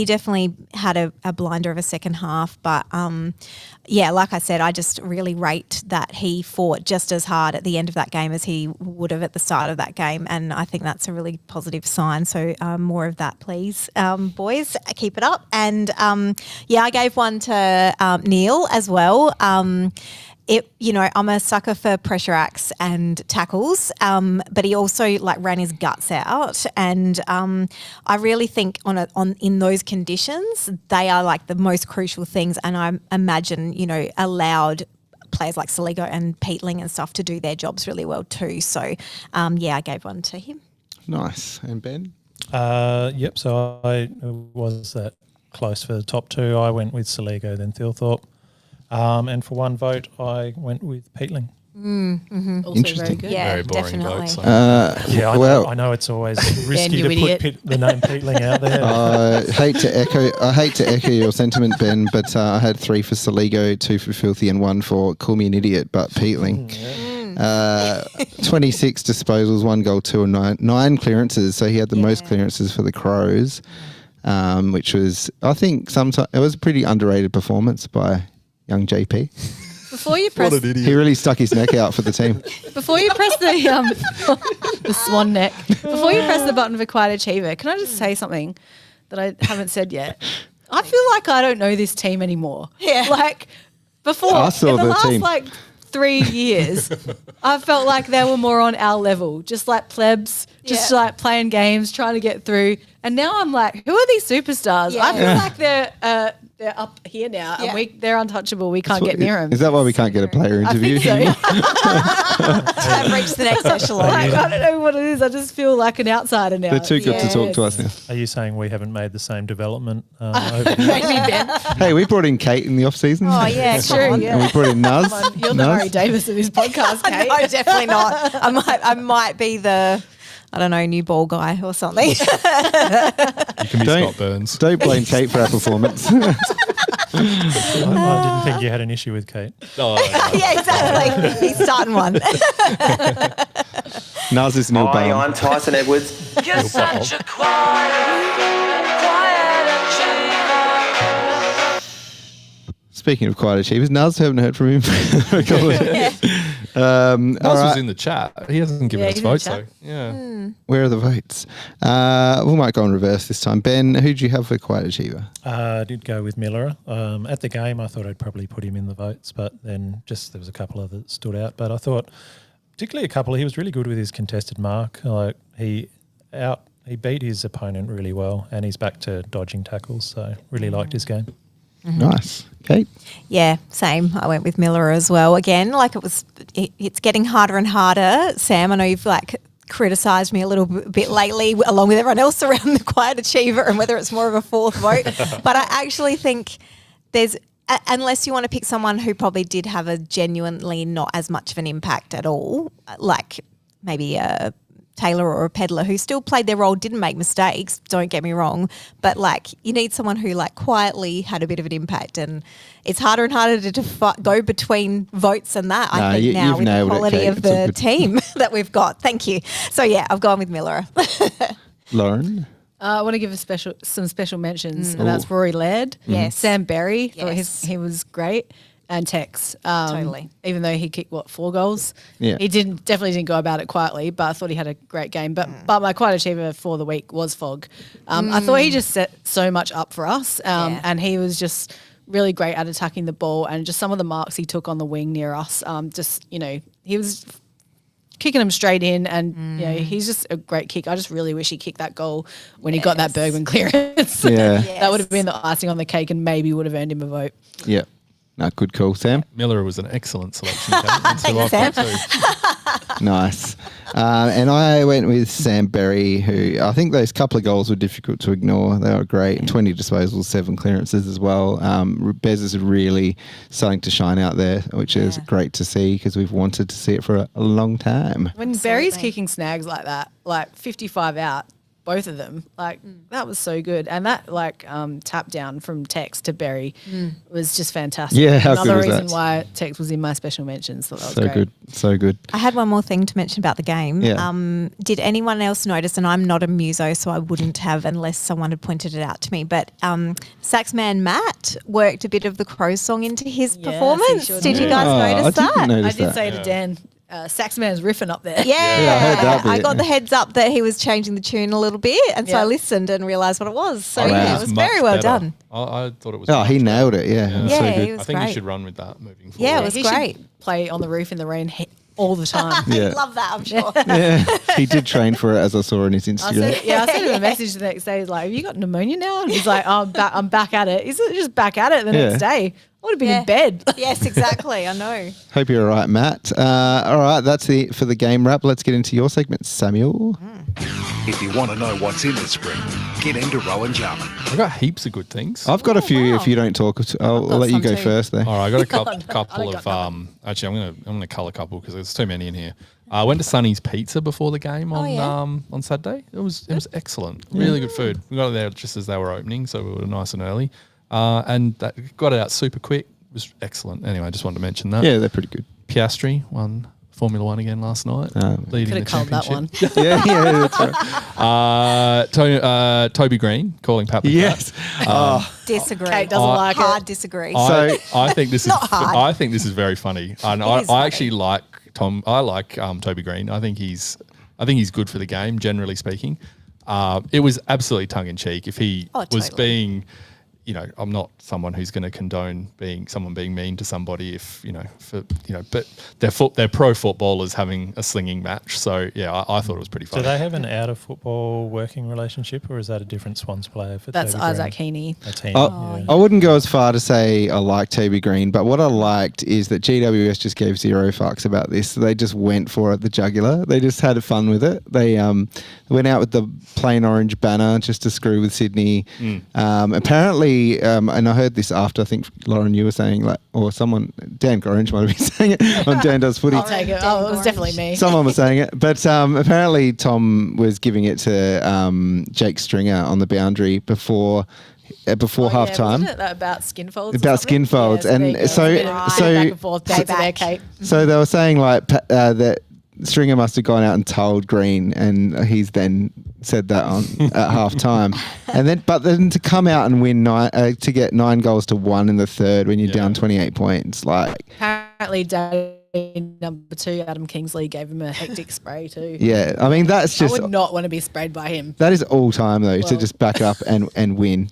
definitely had a blinder of a second half, but like I said, I just really rate that he fought just as hard at the end of that game as he would have at the start of that game, and I think that's a really positive sign. So more of that, please, boys. Keep it up. And I gave 1 to Neil as well. I'm a sucker for pressure acts and tackles, but he also ran his guts out, and I really think in those conditions they are the most crucial things, and I imagine allowed players like Saligo and Peatling and stuff to do their jobs really well too. So I gave 1 to him. Nice. And Ben? Yep. So I was that close for the top 2. I went with Saligo, then Thilthorpe. And for 1 vote, I went with Peatling. Also very good. Yeah, Very boring definitely. vote. So. I know it's always risky to put the name Peatling out there. I hate to echo your sentiment, Ben, but I had 3 for Saligo, 2 for Filthy, and 1 for Call Me an Idiot, but Peatling. 26 disposals, 1 goal, 2 and 9 clearances. So he had the most clearances for the Crows, which was, I think, it was a pretty underrated performance by young JP. Before you press, he really stuck his neck out for the team. Before you press the swan neck, before you press the button for Quiet Achiever, can I just say something that I haven't said yet? I feel like I don't know this team anymore. Yeah, before in the last 3 years, I felt like they were more on our level, just like plebs, just playing games, trying to get through. And now I'm like, who are these superstars? I feel like they're up here now, and they're untouchable. We can't get near them. Is that why we can't get a player interview? I think so. I've reached the next echelon. I don't know what it is. I just feel like an outsider now. They're too good to talk to us now. Are you saying we haven't made the same development over the Maybe Ben. Hey, we brought in Kate in the off season. Oh yeah, True. And we brought in Nuz. You're the Murray Davis of this podcast, Kate. No, definitely not. I might be the new ball guy or something. You can be Scott Burns. Don't blame Kate for our performance. I didn't think you had an issue with Kate. Oh, no. Yeah, exactly. He's starting one. Nuz is Neil Hi, Baum. I'm Tyson Edwards. You're such a quiet achiever. Speaking of quiet achievers, Nuz, haven't heard from him for a couple of days. Nuz all right. was in the chat. He hasn't given us he's in the votes, chat. so Where are the votes? We might go in reverse this time. Ben, who'd you have for quiet achiever? I did go with Miller. At the game, I thought I'd probably put him in the votes, but then there was a couple of that stood out. But I thought, particularly he was really good with his contested mark. He beat his opponent really well, and he's back to dodging tackles. So really liked his game. Mm-hmm. Nice. Kate? Yeah, same. I went with Miller as well. Again, it's getting harder and harder. Sam, I know you've criticised me a little bit lately, along with everyone else around the quiet achiever, and whether it's more of a 4th vote. But I actually think unless you want to pick someone who probably did have a genuinely not as much of an impact at all, like maybe a Taylor or a Pedlar who still played their role, didn't make mistakes, don't get me wrong, but you need someone who quietly had a bit of an impact, and it's harder and harder to go between votes and that, I think, now with the quality of the team that we've got. Thank you. So, I've gone with Miller. Lauren? I want to give some special mentions, and that's Rory Laird. Yes. Sam Berry. Thought Yes. he was great. And Tex. Totally. Even though he kicked, 4 goals? Yeah. He definitely didn't go about it quietly, but I thought he had a great game. But my quiet achiever for the week was Fogg. I thought he just set so much up for us, and he was just really great at attacking the ball, and just some of the marks he took on the wing near us. He was kicking them straight in, and he's just a great kick. I just really wish he kicked that goal when he got that Bergman clearance. Yeah. That would have been the icing on the cake, and maybe would have earned him a vote. Yeah. No, good call, Sam. Miller was an excellent selection. That's who I've got too. Nice. And I went with Sam Berry, who I think those couple of goals were difficult to ignore. They were great. 20 disposals, 7 clearances as well. Bez is really starting to shine out there, which is great to see because we've wanted to see it for a long time. When Berry's kicking snags like that, like 55 out, both of them, that was so good. And that tap down from Tex to Berry was just fantastic. Yeah, how Another good was reason that? why Tex was in my special mentions. So that was So great. good. So good. I had one more thing to mention about the game. Yeah. Did anyone else notice, and I'm not a muso, so I wouldn't have unless someone had pointed it out to me, but Saxman Matt worked a bit of the Crow song into his Yes, he performance. sure Did did. you guys notice I didn't that? notice I did that. say to Dan, Saxman's riffing up there. Yeah, I heard that I bit. got the heads up that he was changing the tune a little bit, and so Yeah. I listened and realised what it was. So I reckon yeah, it was much very well better. done. I thought it was. Oh, much he better. nailed it. Yeah. It was so Yeah, good. he was I think great. you should run with that moving forward. Yeah, it was He great. should play on the roof in the rain all the time. Yeah. Love that, I'm sure. Yeah. He did train for it, as I saw on his I Instagram. sent him a message the next day. He's like, "Have you got pneumonia now?" And he's like, "Oh, I'm back at it." He's just back at it the next day. I would have been Yeah. in bed. Yes, exactly. I know. Hope you're all right, Matt. All right, that's it for the game wrap. Let's get into your segment, Samuel. If you want to know what's in the spring, get into Rowan Jarman. I got heaps of good things. I've got a few. If you don't talk, I'll got let you some go too. first there. All right, I got a couple, I couple got of. Actually, I'm gonna cull a couple because there's too many in here. I went to Sonny's Pizza before the game on Saturday. It was excellent, really good food. We got there just as they were opening, so we were nice and early, and that got it out super quick. It was excellent. Anyway, I just wanted to mention that. Yeah, they're pretty good. Piastri won Formula One again last night, leading Could the have called that championship. one. Yeah, that's right. Toby Green calling Pat the Yes. Disagree. Kate doesn't like Hard it. disagree. I think this is. Not hard. I think this is very funny, and It I is funny. actually like Tom. I like Toby Green. I think he's good for the game, generally speaking. It was absolutely tongue in cheek. If he was totally. being, I'm not someone who's going to condone someone being mean to somebody. If but they're pro footballers having a slinging match. So yeah, I thought it was pretty Do funny. they have an out of football working relationship, or is that a different Swans player? For That's Toby Isaac Green? Heaney. That's Heaney. Oh, yeah. I wouldn't go as far to say I like Toby Green, but what I liked is that GWS just gave zero fucks about this. They just went for it, the jugular. They just had fun with it. They went out with the plain orange banner just to screw with Sydney. Apparently, and I heard this after, I think, Lauren, you were saying, or someone, Dan Gorringe might have been saying it on Dan Does Footy. I'll take it. Oh, it was definitely me. Someone was saying it, but apparently Tom was giving it to Jake Stringer on the boundary before half time. Wasn't it that about skin folds? or About something? skin folds, Yeah, and there you so- go. It's a bit of so- back and forth banter there, Payback. Kate. So they were saying that Stringer must have gone out and told Green, and he's then said that at half time, but then to come out and win to get 9 goals to 1 in the third when you're down 28 points, Apparently, day number 2, Adam Kingsley, gave him a hectic spray too. yeah, I mean that's I just would not want to be sprayed by him. that is all time though to Well. just back up and win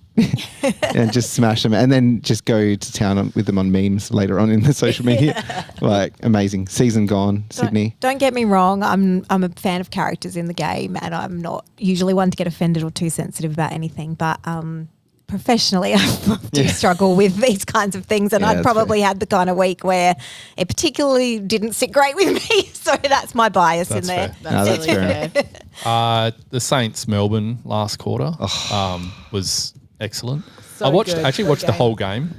and just smash them and then just go to town with them on memes later on in the social media. Amazing season gone, Sydney. Don't get me wrong. I'm a fan of characters in the game, and I'm not usually one to get offended or too sensitive about anything. But professionally, I do struggle with these kinds of things, and Yeah, I've that's probably had the kind of week where it particularly didn't sit great with me. So that's my bias That's in there. fair. No, that's really fair fair. The Saints Melbourne last quarter was excellent. So I watched good. actually Great watched the game. whole game.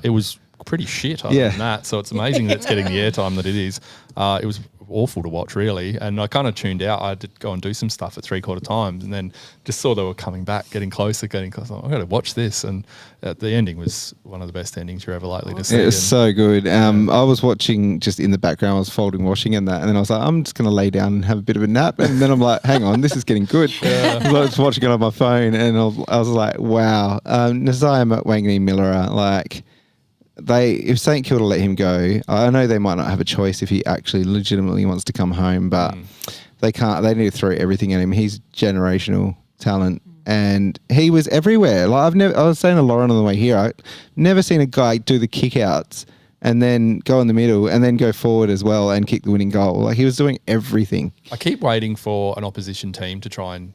It was pretty shit other Yeah. than that. So it's amazing that it's getting the airtime that it is. It was awful to watch, really. And I kind of tuned out. I did go and do some stuff at 3/4 times, and then just saw they were coming back, getting closer. I've got to watch this. And the ending was one of the best endings you're ever likely to see. It was so good. I was watching just in the background. I was folding washing and that, and then I was like, I'm just going to lay down and have a bit of a nap. And then I'm like, hang on, this is getting good. I was watching it on my phone, and I was like, wow. Nazaya Wanganeen Miller, like. If St Kilda let him go, I know they might not have a choice if he actually legitimately wants to come home, but they can't. They need to throw everything at him. He's generational talent, and he was everywhere. Like I was saying to Lauren on the way here, I've never seen a guy do the kickouts and then go in the middle and then go forward as well and kick the winning goal. Like he was doing everything. I keep waiting for an opposition team to try and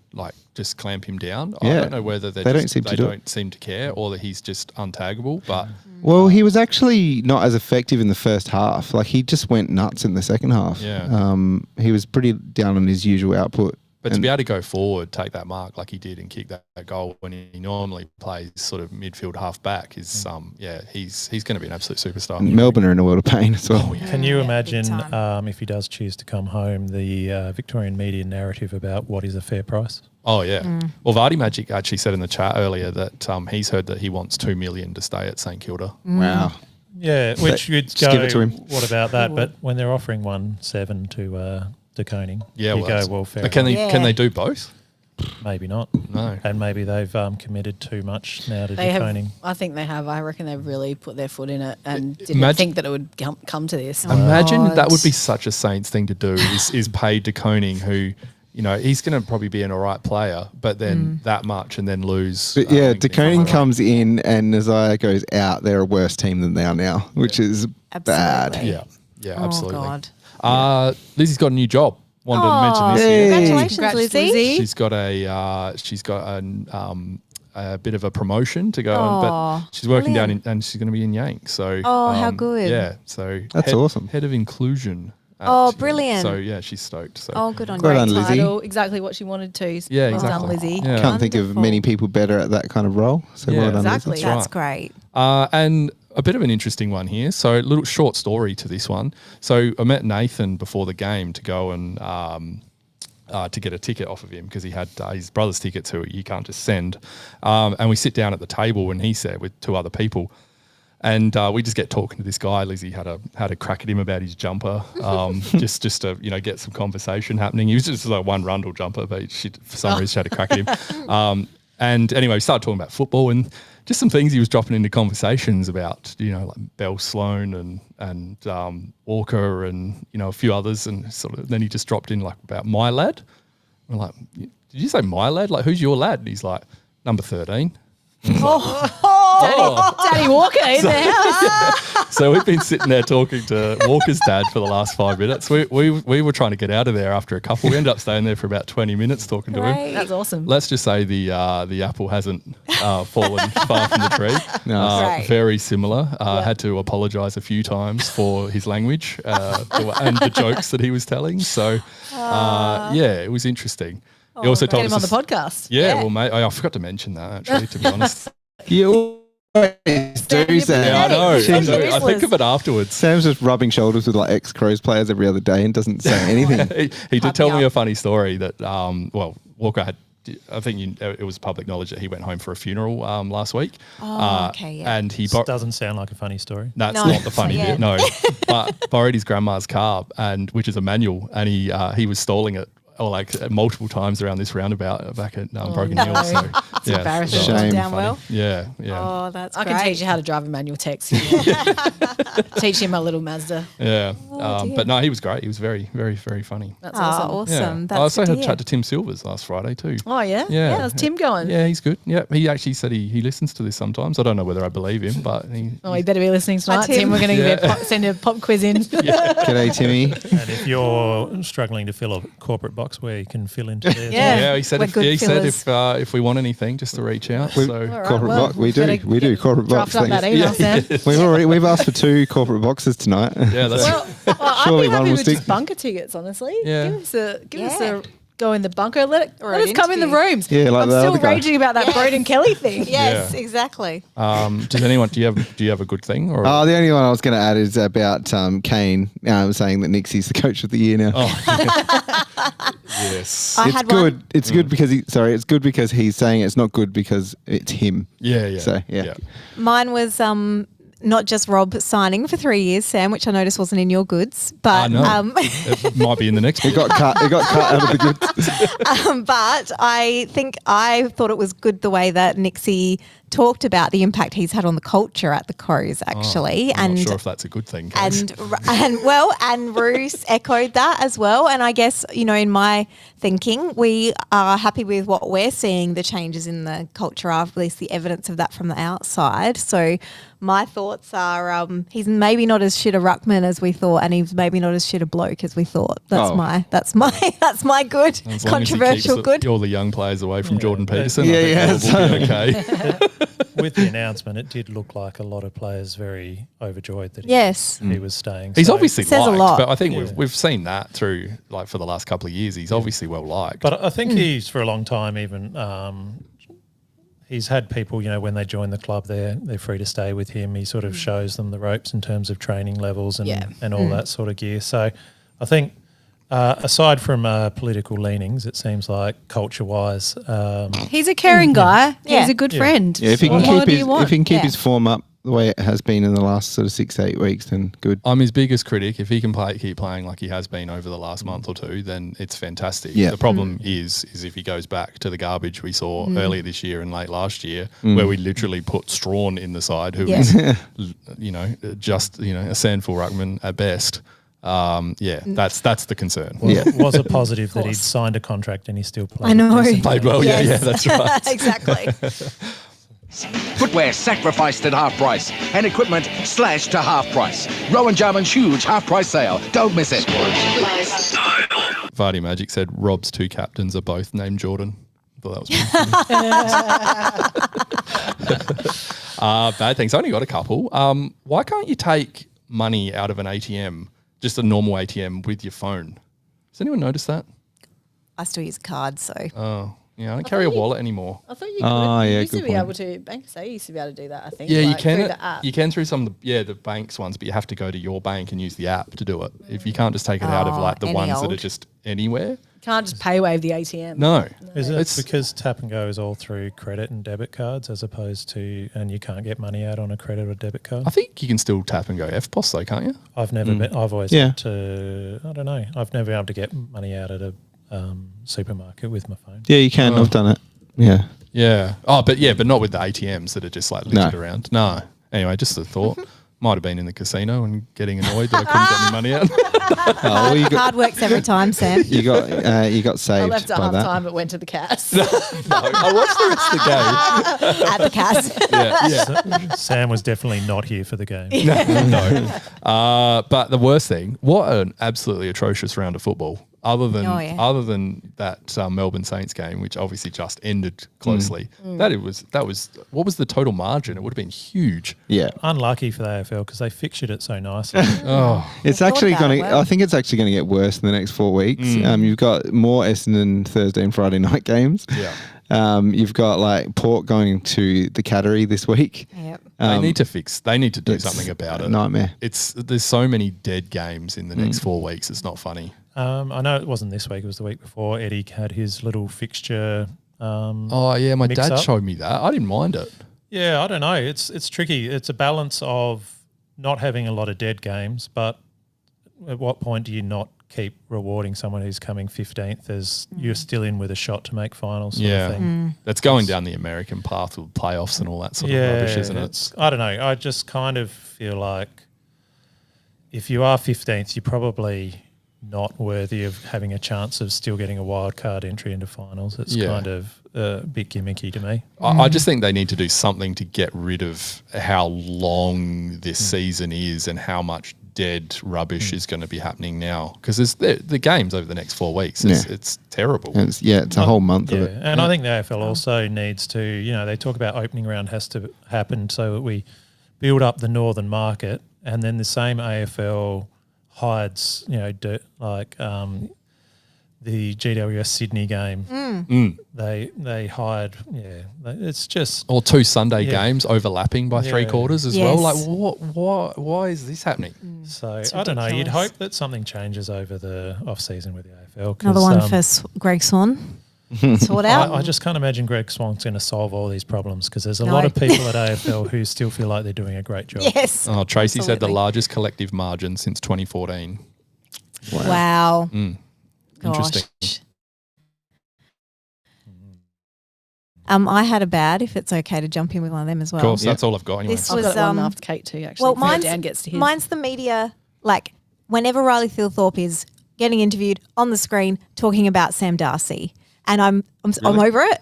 just clamp him down. Yeah. I don't know whether they don't seem to care or that he's just untaggable, but. Well, he was actually not as effective in the first half. Like he just went nuts in the second half. Yeah. He was pretty down on his usual output. But to be able to go forward, take that mark like he did and kick that goal when he normally plays sort of midfield half back is he's going to be an absolute superstar. Melbourne are in a world of pain as well. Can you imagine if he does choose to come home, the Victorian media narrative about what is a fair price? Oh, yeah. Well, Vardy Magic actually said in the chat earlier that he's heard that he wants $2 million to stay at St Kilda. Wow. Yeah, which you'd go, give it to him. What about that? But when they're offering 1.7 to Koning, fair but can they do both? Maybe not. No. And maybe they've committed too much now to Koning. I think they have. I reckon they've really put their foot in it and didn't think that it would come to this. Imagine that would be such a Saints thing to do is paid to Koning, who, you know, he's going to probably be an all right player, but then that much and then lose. But yeah, De Koning comes in and Nazaya goes out. They're a worse team than they are now, which is bad. Yeah, absolutely. God. Lizzie's got a new job. Wanted to mention this here. Congratulations, Lizzie. She's got a bit of a promotion to go on, but she's working down and she's going to be in Yank. So how good. Yeah, so that's awesome. Head of inclusion. Brilliant. So yeah, she's stoked. So good on Great you. on Lizzie. Title, exactly what she wanted to. Yeah, well exactly. done, Lizzie. Yeah. Can't think of many people better at that kind of role. So well done, exactly. Lizzie. That's great. And a bit of an interesting one here. So a little short story to this one. So I met Nathan before the game to go and to get a ticket off of him because he had his brother's tickets who you can't just send. And we sit down at the table and he said with two other people. And we just get talking to this guy. Lizzie had a crack at him about his jumper, just to get some conversation happening. He was just like one Rundle jumper, but for some reason she had a crack at him. And anyway, we started talking about football and just some things he was dropping into conversations about, like Bell Sloan and Walker and a few others, and sort of then he just dropped in like about my lad. We're like, did you say my lad? Like, who's your lad? And he's like, number 13. Daddy Walker in there. So we've been sitting there talking to Walker's dad for the last 5 minutes. We were trying to get out of there after a couple. We ended up staying there for about 20 minutes talking to him. That's awesome. Let's just say the apple hasn't fallen far from the tree. No. Very similar. Had to apologise a few times for his language and the jokes that he was telling. So it was interesting. He also told Get him us on the podcast. Yeah, well, mate, I forgot to mention that actually. To be honest, You always do, Sam. yeah, I know. Jeez. I think of it afterwards. Sam's just rubbing shoulders with like ex-Crows players every other day and doesn't say anything. he did tell me a funny story that Walker had. I think it was public knowledge that he went home for a funeral last week. And he doesn't sound like a funny story. That's not the funny bit, no. But borrowed his grandma's car, which is a manual, and he was stalling it. Or like multiple times around this roundabout back at Broken Hill. So, It's embarrassing. Shame. Down well. Yeah. Oh, that's I great. can teach you how to drive a manual taxi. Teach him a little Mazda. Yeah. But no, he was great. He was very, very, very funny. That's awesome. Awesome. Yeah. That's I also good had to a hear. chat to Tim Silvers last Friday too. Oh, yeah? Yeah. How's Tim going? Yeah, he's good. Yeah. He actually said he listens to this sometimes. I don't know whether I believe him, but he Better be listening tonight, Tim. We're going to send a pop quiz in. G'day, Timmy. And if you're struggling to fill a corporate box where you can fill into there. Yeah, he said We're good fillers. if we want anything, just to reach out. So Corporate box. We do corporate box. Draft up that email, Sam. We've asked for 2 corporate boxes tonight. yeah, that's Well, I'd Surely be one happy will with stick. just bunker tickets, honestly. Yeah. Give us a go in the bunker. Let us come in the interview. rooms. Yeah, like I'm the still other guy. raging about that Broden Kelly thing. Yes, Yeah. exactly. Does anyone? Do you have a good thing? Or The only one I was going to add is about Kane saying that Nixie's the coach of the year now. yes. I It's had good. one. It's good because it's good because he's saying it's not good because it's him. Yeah. So, yeah. Mine was not just Rob signing for 3 years, Sam, which I noticed wasn't in your goods, but No. It might be in the next. It got cut. It got cut out of the goods. but I thought it was good the way that Nixie talked about the impact he's had on the culture at the Crows, actually. I'm not sure if that's a good thing. Kate. And Roos echoed that as well. And I guess, in my thinking, we are happy with what we're seeing. The changes in the culture are at least the evidence of that from the outside. So my thoughts are he's maybe not as shit a ruckman as we thought, and he's maybe not as shit a bloke as we thought. That's my good As long as he controversial keeps good. all the young players away from Jordan Peterson. Yeah, I think we'll be okay. With the announcement, it did look like a lot of players very overjoyed that Yes. he was staying. He's So- obviously Says a liked, lot. but I think we've seen that through for the last couple of years. He's obviously well liked. But I think he's for a long time even he's had people, when they join the club, they're free to stay with him. He sort of shows them the ropes in terms of training levels and all that sort of gear. So I think aside from political leanings, it seems like culture-wise, He's a caring guy. Yeah. He's a good friend. Yeah, if he can What more keep do his you want? if he can keep Yeah. his form up the way it has been in the last sort of 6 to 8 weeks, then good. I'm his biggest critic. If he can keep playing like he has been over the last month or two, then it's fantastic. Yeah. The problem is if he goes back to the garbage we saw earlier this year and late last year, where we literally put Strawn in the side, who is, just a sandful ruckman at best. That's the concern. was a positive that he'd signed a contract and he still played. I know. decently. Played well, Yes. yeah, that's right. Exactly. Footwear sacrificed at half price and equipment slashed to half price. Rowan Jarman's huge half price sale. Don't miss it. Vardy Magic said Rob's two captains are both named Jordan. I thought that was pretty bad things. I only got a couple. Why can't you take money out of an ATM, just a normal ATM, with your phone? Does anyone notice that? I still use cards, so. Oh, yeah, I don't carry a wallet anymore. I thought you could. Oh, yeah, you used to good be point. able to. Bank say you used to be able to do that. I think. Yeah, you like, can. through the app. You can through some of the banks ones, but you have to go to your bank and use the app to do it. If you can't just take it out of like the any ones that are old. just anywhere. Can't just pay wave the ATM. No. Is it It's- because tap and go is all through credit and debit cards as opposed to, and you can't get money out on a credit or debit card? I think you can still tap and go FPOS though, can't you? I've never been, I've always Yeah. had to, I don't know, I've never been able to get money out at a supermarket with my phone. Yeah, you can. I've done it. Yeah. Yeah. Oh, but not with the ATMs that are just like littered No. around. No. Anyway, just a thought. Might have been in the casino and getting annoyed that I couldn't get any money out. Well, you got Card works every time, Sam. you got I saved left at by half that. time, but went to the cast. No, I watched the rest of the game. At the cast. Yeah. Sam was definitely not here for the game. No. But the worst thing, what an absolutely atrocious round of football. Other than that Melbourne Saints game, which obviously just ended closely, that was what was the total margin? It would have been huge. Yeah. Unlucky for the AFL because they fixtured it so nicely. It's thought actually about going it to. well. I think it's actually going to get worse in the next 4 weeks. You've got more Essendon Thursday and Friday night games. Yeah. You've got like Port going to the Cattery this week. Yep. They need to do it's something about a it. nightmare. There's so many dead games in the next 4 weeks. It's not funny. I know it wasn't this week; it was the week before. Eddie had his little fixture. Oh yeah, my mix dad up. showed me that. I didn't mind it. Yeah, I don't know. It's tricky. It's a balance of not having a lot of dead games, but at what point do you not keep rewarding someone who's coming 15th as you're still in with a shot to make finals? Sort of thing. That's going down the American path with playoffs and all that sort of rubbish, isn't it? I don't know. I just kind of feel like if you are 15th, you're probably not worthy of having a chance of still getting a wild card entry into finals. It's kind of a bit gimmicky to me. I just think they need to do something to get rid of how long this season is and how much dead rubbish is going to be happening now. Because the games over the next 4 weeks, it's terrible. It's a whole month of it. And I think the AFL also needs to, they talk about opening round has to happen so that we build up the northern market, and then the same AFL hides, the GWS Sydney game. They hired, it's just Or 2 Sunday games overlapping by 3 Yeah. quarters as well. Like, why is this happening? so. I don't know. You'd hope that something changes over the off season with the AFL. 'cause, Another one for Greg Swan. Sort out. I just can't imagine Greg Swan's going to solve all these problems because there's a lot of people at AFL who still feel like they're doing a great job. Yes. Oh, Tracy said the absolutely. largest collective margin since 2014. Wow. Interesting. Gosh. I had a bad, if it's okay to jump in with one of them as well. Of course, that's all I've got anyway. This I've was got one after Kate too, actually. well, before Dan gets to his. mine's the media. Like whenever Riley Thilthorpe is getting interviewed on the screen talking about Sam Darcy, and I'm over it.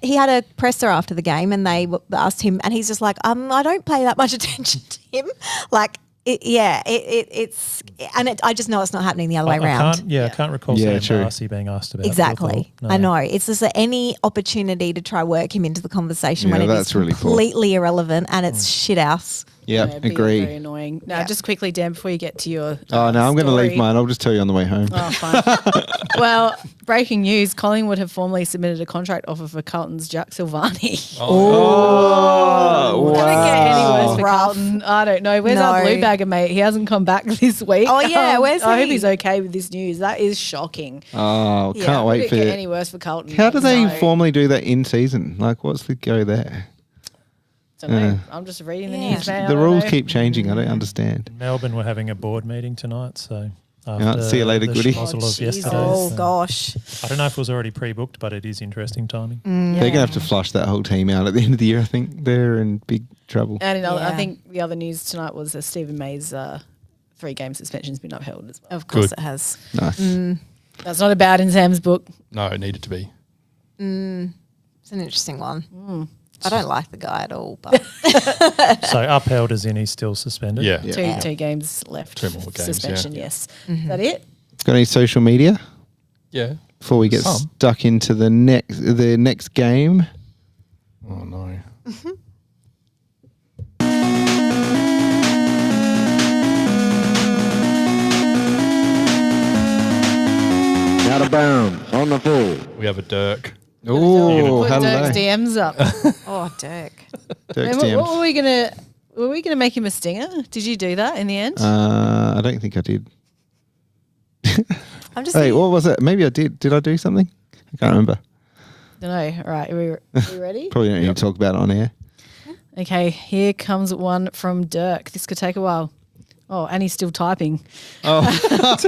He had a presser after the game, and they asked him, and he's just like, I don't pay that much attention to him. Like, it's I just know it's not happening the other way around. I can't recall Sam Darcy being asked about Exactly. Hawthorn. No. I know. It's just any opportunity to try work him into the conversation when it that's is really cool. completely irrelevant and it's shit house. Yeah, Very agree. annoying. Now, just quickly, Dan, before you get to your Oh, no, I'm going to leave story. mine. I'll just tell you on the way home. Oh, fine. Well, breaking news, Collingwood have formally submitted a contract offer for Carlton's Jack Silvani. Oh, Can it get any worse for Rough. Carlton? I don't know. Where's our No. blue bagger mate? He hasn't come back this week. Oh, yeah, where's I hope he? he's okay with this news. That is shocking. Oh, Yeah. can't Could wait it for get it. any worse for Carlton? How do they No. formally do that in season? Like, what's the go there? Don't know. I'm just reading the news, man. I The don't rules know. keep changing. I don't understand. Melbourne were having a board meeting tonight, so see you later, the goodie. schmozzle Oh, of yesterday. Oh, so gosh. I don't know if it was already pre-booked, but it is interesting timing. They're going to have to flush that whole team out at the end of the year. I think they're in big trouble. And in other, I Yeah. think the other news tonight was that Stephen May's 3-game suspension's been upheld as well. Of course Good. it has. Nice. That's not a bad in Sam's book. No, it needed to be. It's an interesting one. I don't like the guy at all, but So upheld as in he's still suspended. Yeah. Two games left. 2 more games, Suspension, yeah. yes. Is that it? Got any social media Yeah. before we get Some. stuck into the next game? Oh, no. Out of bounds on the full. We have a Dirk. Oh, Put hello. Dirk's DMs up. oh, Dirk. Dirk's Remember, what DMs. were we gonna? Were we gonna make him a stinger? Did you do that in the end? I don't think I did. I'm just Hey, thinking- what was it? Maybe I did. Did I do something? I can't remember. Don't know. All right, are we ready? Probably don't need to talk about it on air. Okay, here comes one from Dirk. This could take a while. Oh, and he's still typing. Live Hold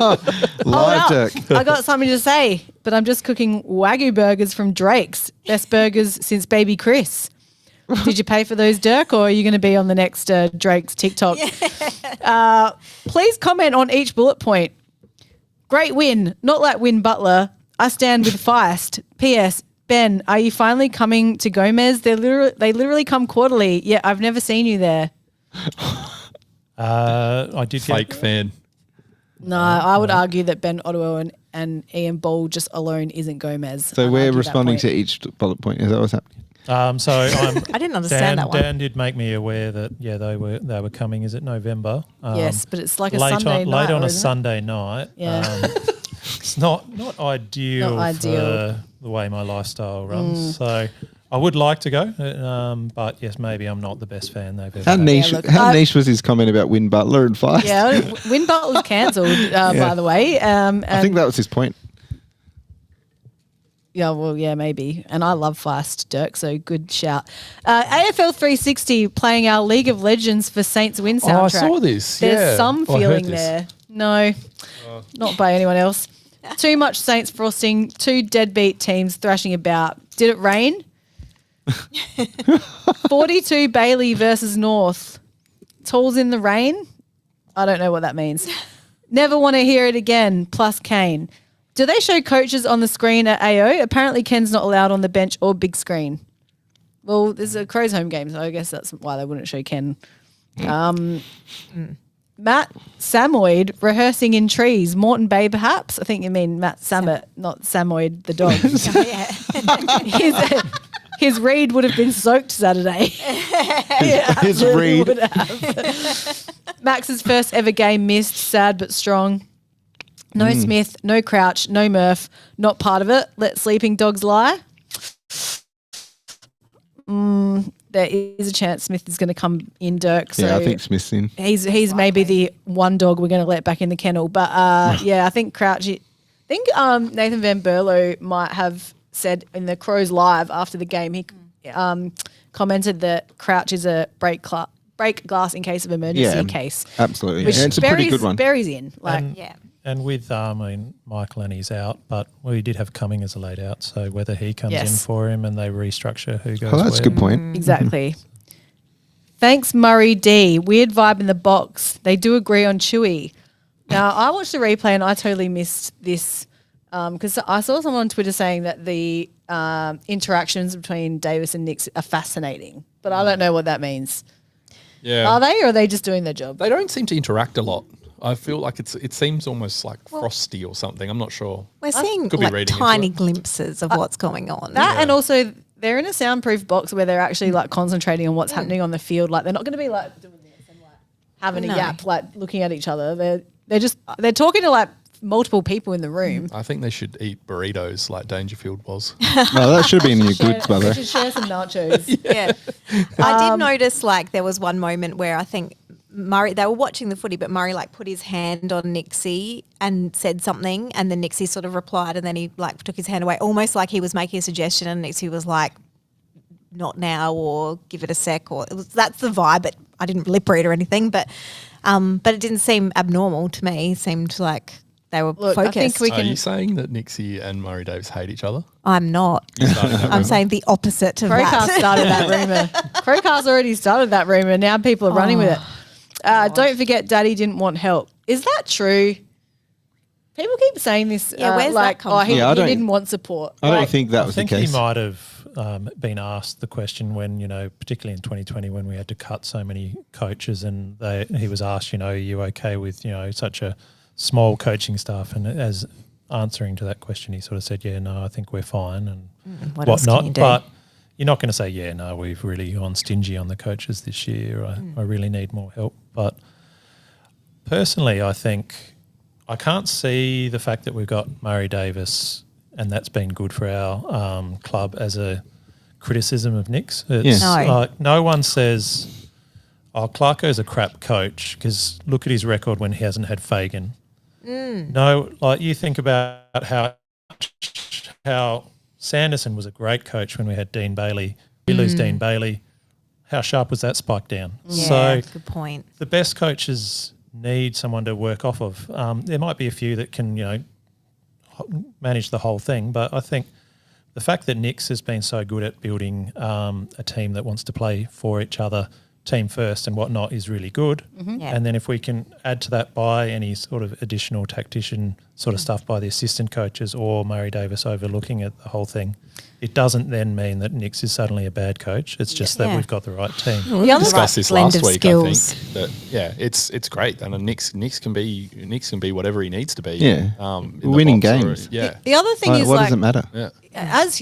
Dirk. up. I got something to say, but I'm just cooking Wagyu burgers from Drake's. Best burgers since Baby Chris. Did you pay for those, Dirk, or are you going to be on the next Drake's TikTok? Please comment on each bullet point. Great win. Not like Win Butler. I stand with Feist. P.S. Ben, are you finally coming to Gomez? They literally come quarterly. Yeah, I've never seen you there. I did Fake get, fan. No, I would argue that Ben Ottawa and Ian Ball just alone isn't Gomez. So I'd we're argue that responding point. to each bullet point. Is that what's happening? so I'm, I didn't understand that one. Dan did make me aware that they were coming. Is it November? Yes, but it's like a late Sunday on, night. late on a isn't it? Sunday night. Yeah. It's not ideal, Not ideal. for the way my lifestyle runs. So I would like to go, but yes, maybe I'm not the best fan they've ever How had. niche? look, how I- niche was his comment about Win Butler and Feist? Yeah, Win Butler's cancelled, by the way. And I think that was his point. yeah, well, yeah, maybe. And I love Feist, Dirk, so good shout. AFL 360 playing our League of Legends for Saints Win soundtrack. Oh, I saw this. There's yeah. some I heard feeling this. there. No, not by anyone else. Too much Saints frosting, 2 deadbeat teams thrashing about. Did it rain? 42 Bailey versus North. Tools in the rain? I don't know what that means. Never want to hear it again, plus Kane. Do they show coaches on the screen at AO? Apparently Ken's not allowed on the bench or big screen. Well, there's a Crows home game, so I guess that's why they wouldn't show Ken. Matt Samoyed rehearsing in trees. Moreton Bay, perhaps? I think you mean Matt Samet, not Samoyed the dog. His reed would have been soaked Saturday. His reed. Would have. Max's first ever game missed, sad but strong. No Smith, no Crouch, no Murph, not part of it. Let sleeping dogs lie. There is a chance Smith is going to come in, Dirk. So Yeah, I think Smith's in. He's maybe the one dog we're going to let back in the kennel. But I think Crouch. I think Nathan Van Berlo might have said in the Crows live after the game. He commented that Crouch is a break glass in case of emergency case. Absolutely. Which And it's a pretty good one. Barry's in. And with, Michael Lenny's out, but we did have Cumming as a laid out, so whether he comes in for him and they restructure who goes that's a where. good point. Exactly. Thanks, Murray D. Weird vibe in the box. They do agree on Chewy. Now, I watched the replay and I totally missed this because I saw someone on Twitter saying that the interactions between Davis and Nicks are fascinating, but I don't know what that means. Yeah. Are they, or are they just doing their job? They don't seem to interact a lot. I feel like it seems almost like frosty or something. I'm not sure. We're seeing Could be like reading tiny into it. glimpses of what's going on. That and also they're in a soundproof box where they're actually like concentrating on what's happening on the field. Like they're not going to be like doing this and like having a yap, like looking at each other. They're talking to like multiple people in the room. I think they should eat burritos like Dangerfield was. No, that should be in your goods, They brother. should share some nachos. Yeah. I did notice like there was one moment where I think Murray, they were watching the footy, but Murray like put his hand on Nixie and said something, and then Nixie sort of replied, and then he like took his hand away, almost like he was making a suggestion, and Nixie was like, "Not now," or "Give it a sec," or that's the vibe. But I didn't lip read or anything, but it didn't seem abnormal to me. It seemed like they were focused. I think we Are can. you saying that Nixie and Murray Davis hate each other? I'm not. I'm saying the opposite of Crowcast that. started that rumor. Crowcast already started that rumor. Now people are running with it. Don't forget, Daddy didn't want help. Is that true? People keep saying this. Yeah, where's like, that come from? he I don't- didn't want support. I don't think that I was think the case. he might have been asked the question when, particularly in 2020 when we had to cut so many coaches and he was asked, are you okay with, such a small coaching staff? And as answering to that question, he sort of said, yeah, no, I think we're fine and What else can whatnot. you do? But you're not going to say, yeah, no, we've really gone stingy on the coaches this year. I really need more help. But personally, I think I can't see the fact that we've got Murray Davis and that's been good for our club as a criticism of Nicks. It's No. like no one says, Clarko's a crap coach because look at his record when he hasn't had Fagan. No, like you think about how Sanderson was a great coach when we had Dean Bailey. We lose Dean Bailey. How sharp was that spike down? Yeah, So good point. the best coaches need someone to work off of. There might be a few that can, manage the whole thing, but I think the fact that Nicks has been so good at building a team that wants to play for each other, team first and whatnot, is really good. Yeah. And then if we can add to that by any sort of additional tactician sort of stuff by the assistant coaches or Murray Davis overlooking at the whole thing, it doesn't then mean that Nicks is suddenly a bad coach. It's just that we've got the right team. We other discussed this blend last of week. skills. I think that it's great, and Nicks can be whatever he needs to be. Yeah. in the Winning box or- games. yeah, The other thing is What like does it matter? yeah.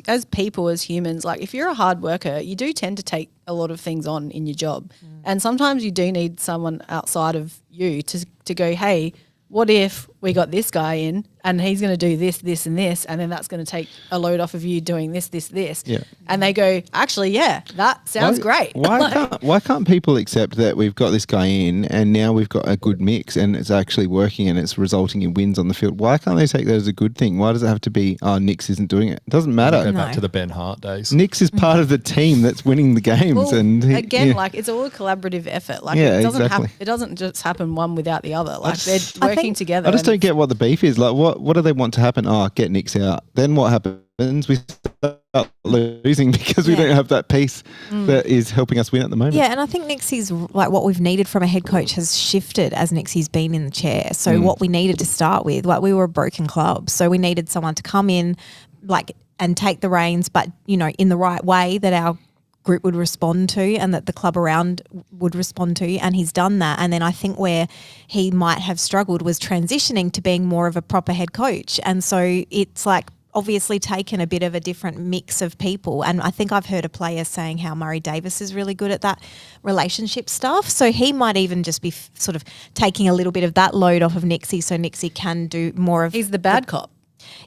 as people, as humans, like if you're a hard worker, you do tend to take a lot of things on in your job. And sometimes you do need someone outside of you to go, hey, what if we got this guy in and he's going to do this, this and this, and then that's going to take a load off of you doing this, this, this. Yeah. And they go, actually, yeah, that sounds great. Why can't people accept that we've got this guy in and now we've got a good mix and it's actually working and it's resulting in wins on the field? Why can't they take that as a good thing? Why does it have to be, Nicks isn't doing it? It doesn't matter. Go back to the Ben Hart days. Nicks is part of the team that's winning the games. Well, and again, like it's all a collaborative effort. Like Yeah, it doesn't exactly. it doesn't just happen one without the other. Like they're I working think- together. I just and don't get what the beef is. Like, what do they want to happen? Oh, get Nicks out. Then what happens? We start losing because we Yeah. don't have that piece that is helping us win at the moment. Yeah, and I think Nixie's like what we've needed from a head coach has shifted as Nixie's been in the chair. So what we needed to start with, like we were a broken club, so we needed someone to come in, like and take the reins, but in the right way that our group would respond to and that the club around would respond to, and he's done that. And then I think where he might have struggled was transitioning to being more of a proper head coach. And so it's like obviously taken a bit of a different mix of people. And I think I've heard a player saying how Murray Davis is really good at that relationship stuff. So he might even just be sort of taking a little bit of that load off of Nixie so Nixie can do more of... He's the bad cop.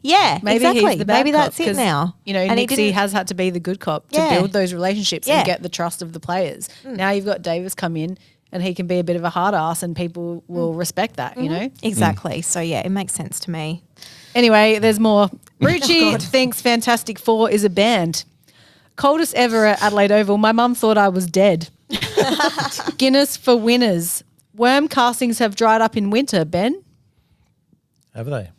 Yeah, Maybe exactly. he's the bad Maybe cop, that's it 'cause, now. You know, And he Nixie didn't- has had to be the good cop to Yeah. build those relationships Yeah. and get the trust of the players. Now you've got Davis come in and he can be a bit of a hard ass and people will respect that, you know? Exactly. So, yeah, it makes sense to me. Anyway, there's more. Rucci thinks Fantastic Four is a band. Coldest ever at Adelaide Oval. My mum thought I was dead. Guinness for winners. Worm castings have dried up in winter, Ben. Have they?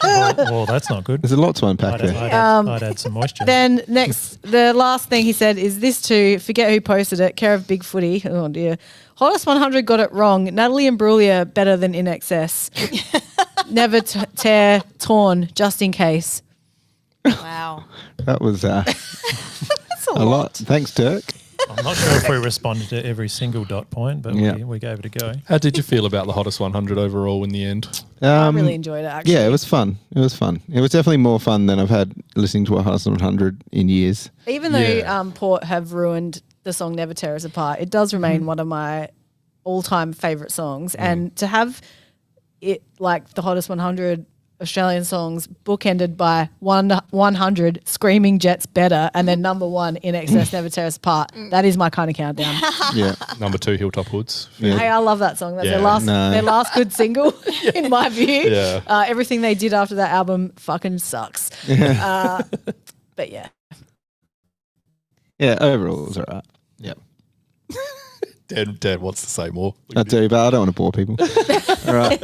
well, that's not good. There's a lot to unpack there. I'd add some moisture. Then next, the last thing he said is this too. Forget who posted it. Care of Big Footy. Oh dear. Hottest 100 got it wrong. Natalie Imbruglia better than In Excess. Never tear torn just in case. Wow. That was That's a lot. Thanks, Dirk. I'm not sure if we responded to every single dot point, but Yeah. we gave it a go. How did you feel about the hottest 100 overall in the end? I really enjoyed it, actually. Yeah, it was fun. It was fun. It was definitely more fun than I've had listening to a Hottest 100 in years. Even though Port have ruined the song Never Tear Us Apart, it does remain one of my all-time favourite songs. And to have it like the Hottest 100 Australian songs bookended by 100 Screaming Jets Better and then number 1 In Excess Never Tear Us Apart, that is my kind of countdown. Yeah. Number 2, Hilltop Hoods. Yeah. Hey, I love that song. That's Yeah. their last good single, in my view. Yeah. Everything they did after that album fucking sucks. But yeah. Yeah, overall it was all right. Yep. Dad wants to say more. I do, but I don't want to bore people. All right.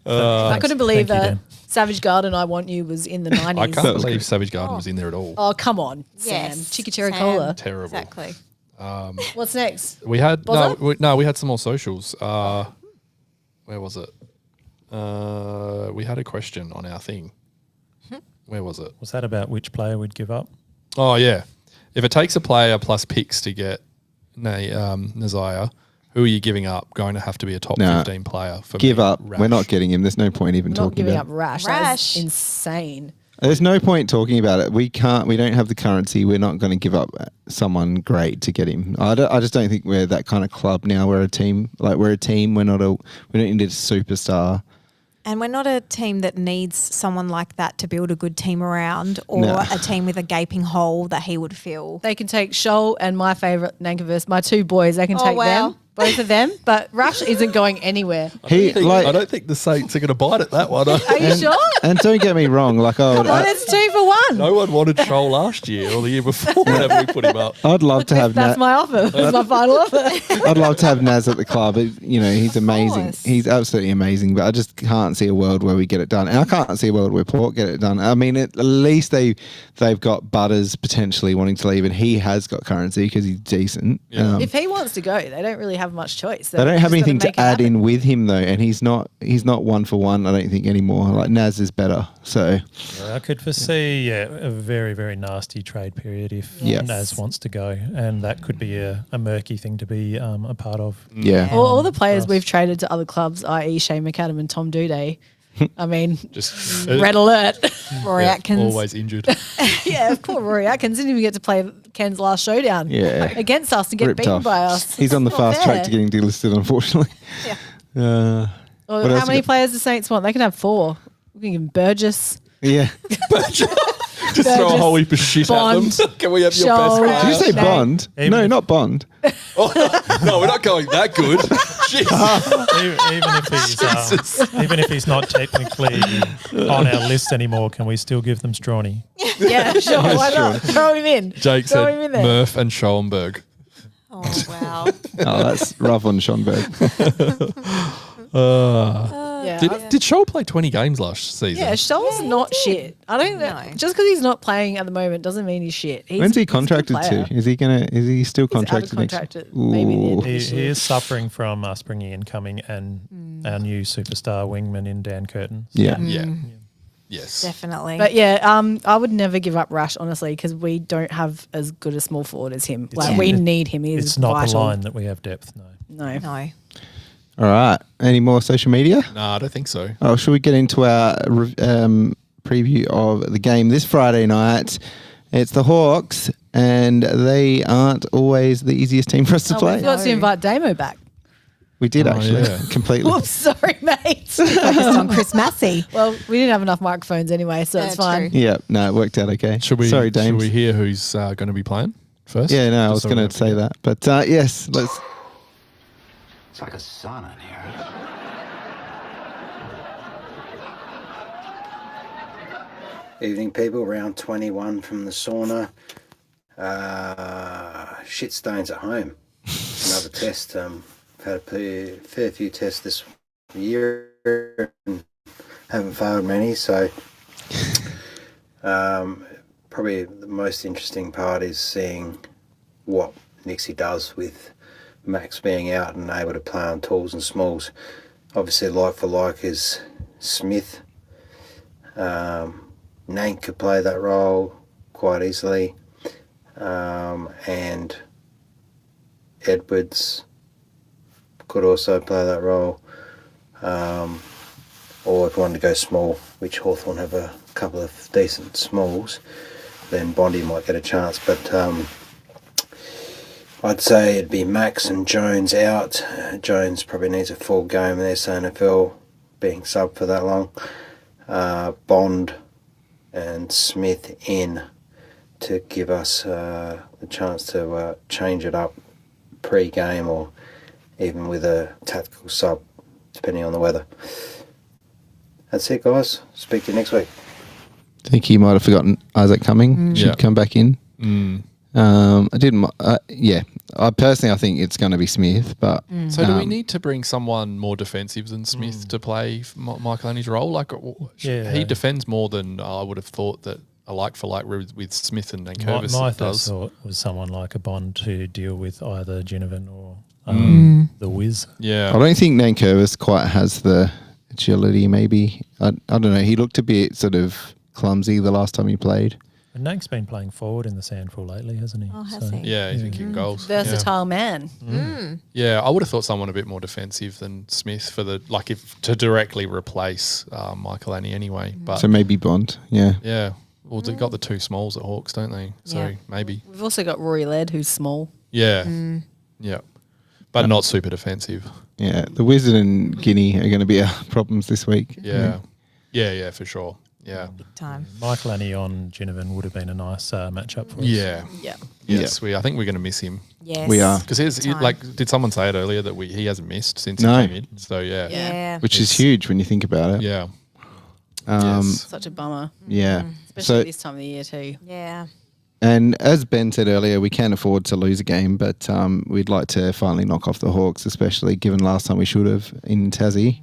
I couldn't believe Thank you, that Dan. Savage Garden I Want You was in the 90s. I can't believe Savage Garden was in there at all. Oh, come on, Yes, Sam. Chickacherry Cola. Terrible. Exactly. What's next? We had Bozza? we had some more socials. Where was it? We had a question on our thing. Where was it? Was that about which player we'd give up? Oh yeah. If it takes a player plus picks to get Nazaya, who are you giving up? Going to have to be a top No. 15 player for Give me. up. Rash. We're not getting him. There's no point even Not talking giving about up Rash. Rash. That's insane. There's no point talking about it. We don't have the currency. We're not going to give up someone great to get him. I just don't think we're that kind of club now. We're a team. We're a team. We don't need a superstar. And we're not a team that needs someone like that to build a good team around or No. a team with a gaping hole that he would fill. They can take Shoal and my favourite Nankervis, my 2 boys. They can take wow. them, both of them. But Rash isn't going anywhere. He I don't think the Saints are going to bite at that one. Are you sure? And don't get me wrong. Well, it's 2 for 1. No one wanted Shoal last year or the year before whenever we put him up. I'd love to have That's my offer. That's my final offer. I'd love to have Naz at the club. He's amazing. course. He's absolutely amazing. But I just can't see a world where we get it done. And I can't see a world where Port get it done. I mean, at least they've got Butters potentially wanting to leave, and he has got currency because he's decent. Yeah. If he wants to go, they don't really have much choice. They don't have anything to add in with him though, and he's not 1 for 1. I don't think anymore. Like Naz is better. So I could foresee a very, very nasty trade period if Yes. Naz wants to go, and that could be a murky thing to be a part of. yeah. All the players Us. we've traded to other clubs, i.e. Shane McAdam and Tom Duday. I mean, Just red alert. Rory Atkins. always injured. Yeah, of course, Rory Atkins didn't even get to play Ken's last showdown against us and get Ripped beaten off. by us. He's on the It's not fast track fair. to getting delisted, unfortunately. Yeah. Well, What else how many you got? players the Saints want? They can have 4. We can give them Burgess, Yeah. Just throw a whole heap of shit Bond, at them. Can we have your Shoal. best Did you say No. Bond? Even No, if- not Bond. No, we're not going that good. Jeez. Even if he's not technically on our list anymore, can we still give them Strawny? Yeah, sure. Why not? Throw him in. Jake Throw him said in there. Murph and Schoenberg. Oh, wow. Oh, that's rough on Schonberg. Yeah, Did Scholl play 20 games last season? yeah, Shoal's not shit. I don't know. No. Just because he's not playing at the moment doesn't mean he's shit. When's he he's a good contracted player. to? Is he still He's out of contracted contract next? at maybe the end of He, this he year. is suffering from us bringing in Cumming and our new superstar wingman in Dan Curtin. Yeah. Yeah. Yes. Definitely. But yeah, I would never give up Rash, honestly, because we don't have as good a small forward as him. Like, we need him. He is It's not vital. the line that we have depth, no. No. no. All right. Any more social media? No, I don't think so. Oh, should we get into our preview of the game this Friday night. It's the Hawks, and they aren't always the easiest team for us to We play. forgot to invite Damo back. We did actually, completely. Oops, sorry, mate. Focused on Kris Massie. Well, we didn't have enough microphones anyway, so it's fine. True. Yeah, no, it worked out okay. Sorry, Dames. Should we hear who's going to be playing first? Yeah, no, I was Just so going we to say that. But yes, let's... It's like a sauna in here. Evening, people. Round 21 from the sauna. Shit stones at home. Another test. Had a fair few tests this year and haven't failed many. So probably the most interesting part is seeing what Nixie does with Max being out and able to play on tools and smalls. Obviously, like for like is Smith. Nank could play that role quite easily, and Edwards could also play that role, or if you wanted to go small, which Hawthorn have a couple of decent smalls, then Bondi might get a chance, but I'd say it'd be Max and Jones out. Jones probably needs a full game in their NFL, being sub for that long. Bond and Smith in to give us the chance to change it up pre-game or even with a tactical sub, depending on the weather. That's it, guys. Speak to you next week. I think you might have forgotten Isaac Cumming should come back in. I didn't. I personally, I think it's going to be Smith. But so, do we need to bring someone more defensive than Smith to play Michael Annie's role? Like, he defends more than I would have thought that a like for like with Smith and Curvis My does. first thought was someone like a Bond to deal with either Ginnivan or the Wiz. Yeah, I don't think Nankervis quite has the agility. Maybe I don't know. He looked a bit sort of clumsy the last time he played. And Nank's been playing forward in the sandful lately, hasn't he? Oh, has he? Yeah, he's been kicking goals. Versatile man. Yeah, I would have thought someone a bit more defensive than Smith for the to directly replace Michael Annie anyway. But So maybe Bond. Yeah. yeah, well, they've got the two smalls at Hawks, don't they? So Yeah. maybe. We've also got Rory Laird, who's small. Yeah, yeah, but not super defensive. Yeah. The Wizard and Guinea are going to be our problems this week. Yeah, yeah, for sure. Yeah, Big time. Michael Annie on Ginnivan would have been a nice matchup for us. yeah, Yeah. yes. I think we're going to miss him Yes. We are. because did someone say it earlier that he hasn't missed since No. he came in? So yeah, Yeah. Which is huge when you think about it. yeah. Yes. Such a bummer. Yeah. Especially So, this time of the year too. Yeah. and as Ben said earlier, we can't afford to lose a game, but we'd like to finally knock off the Hawks, especially given last time we should have in Tassie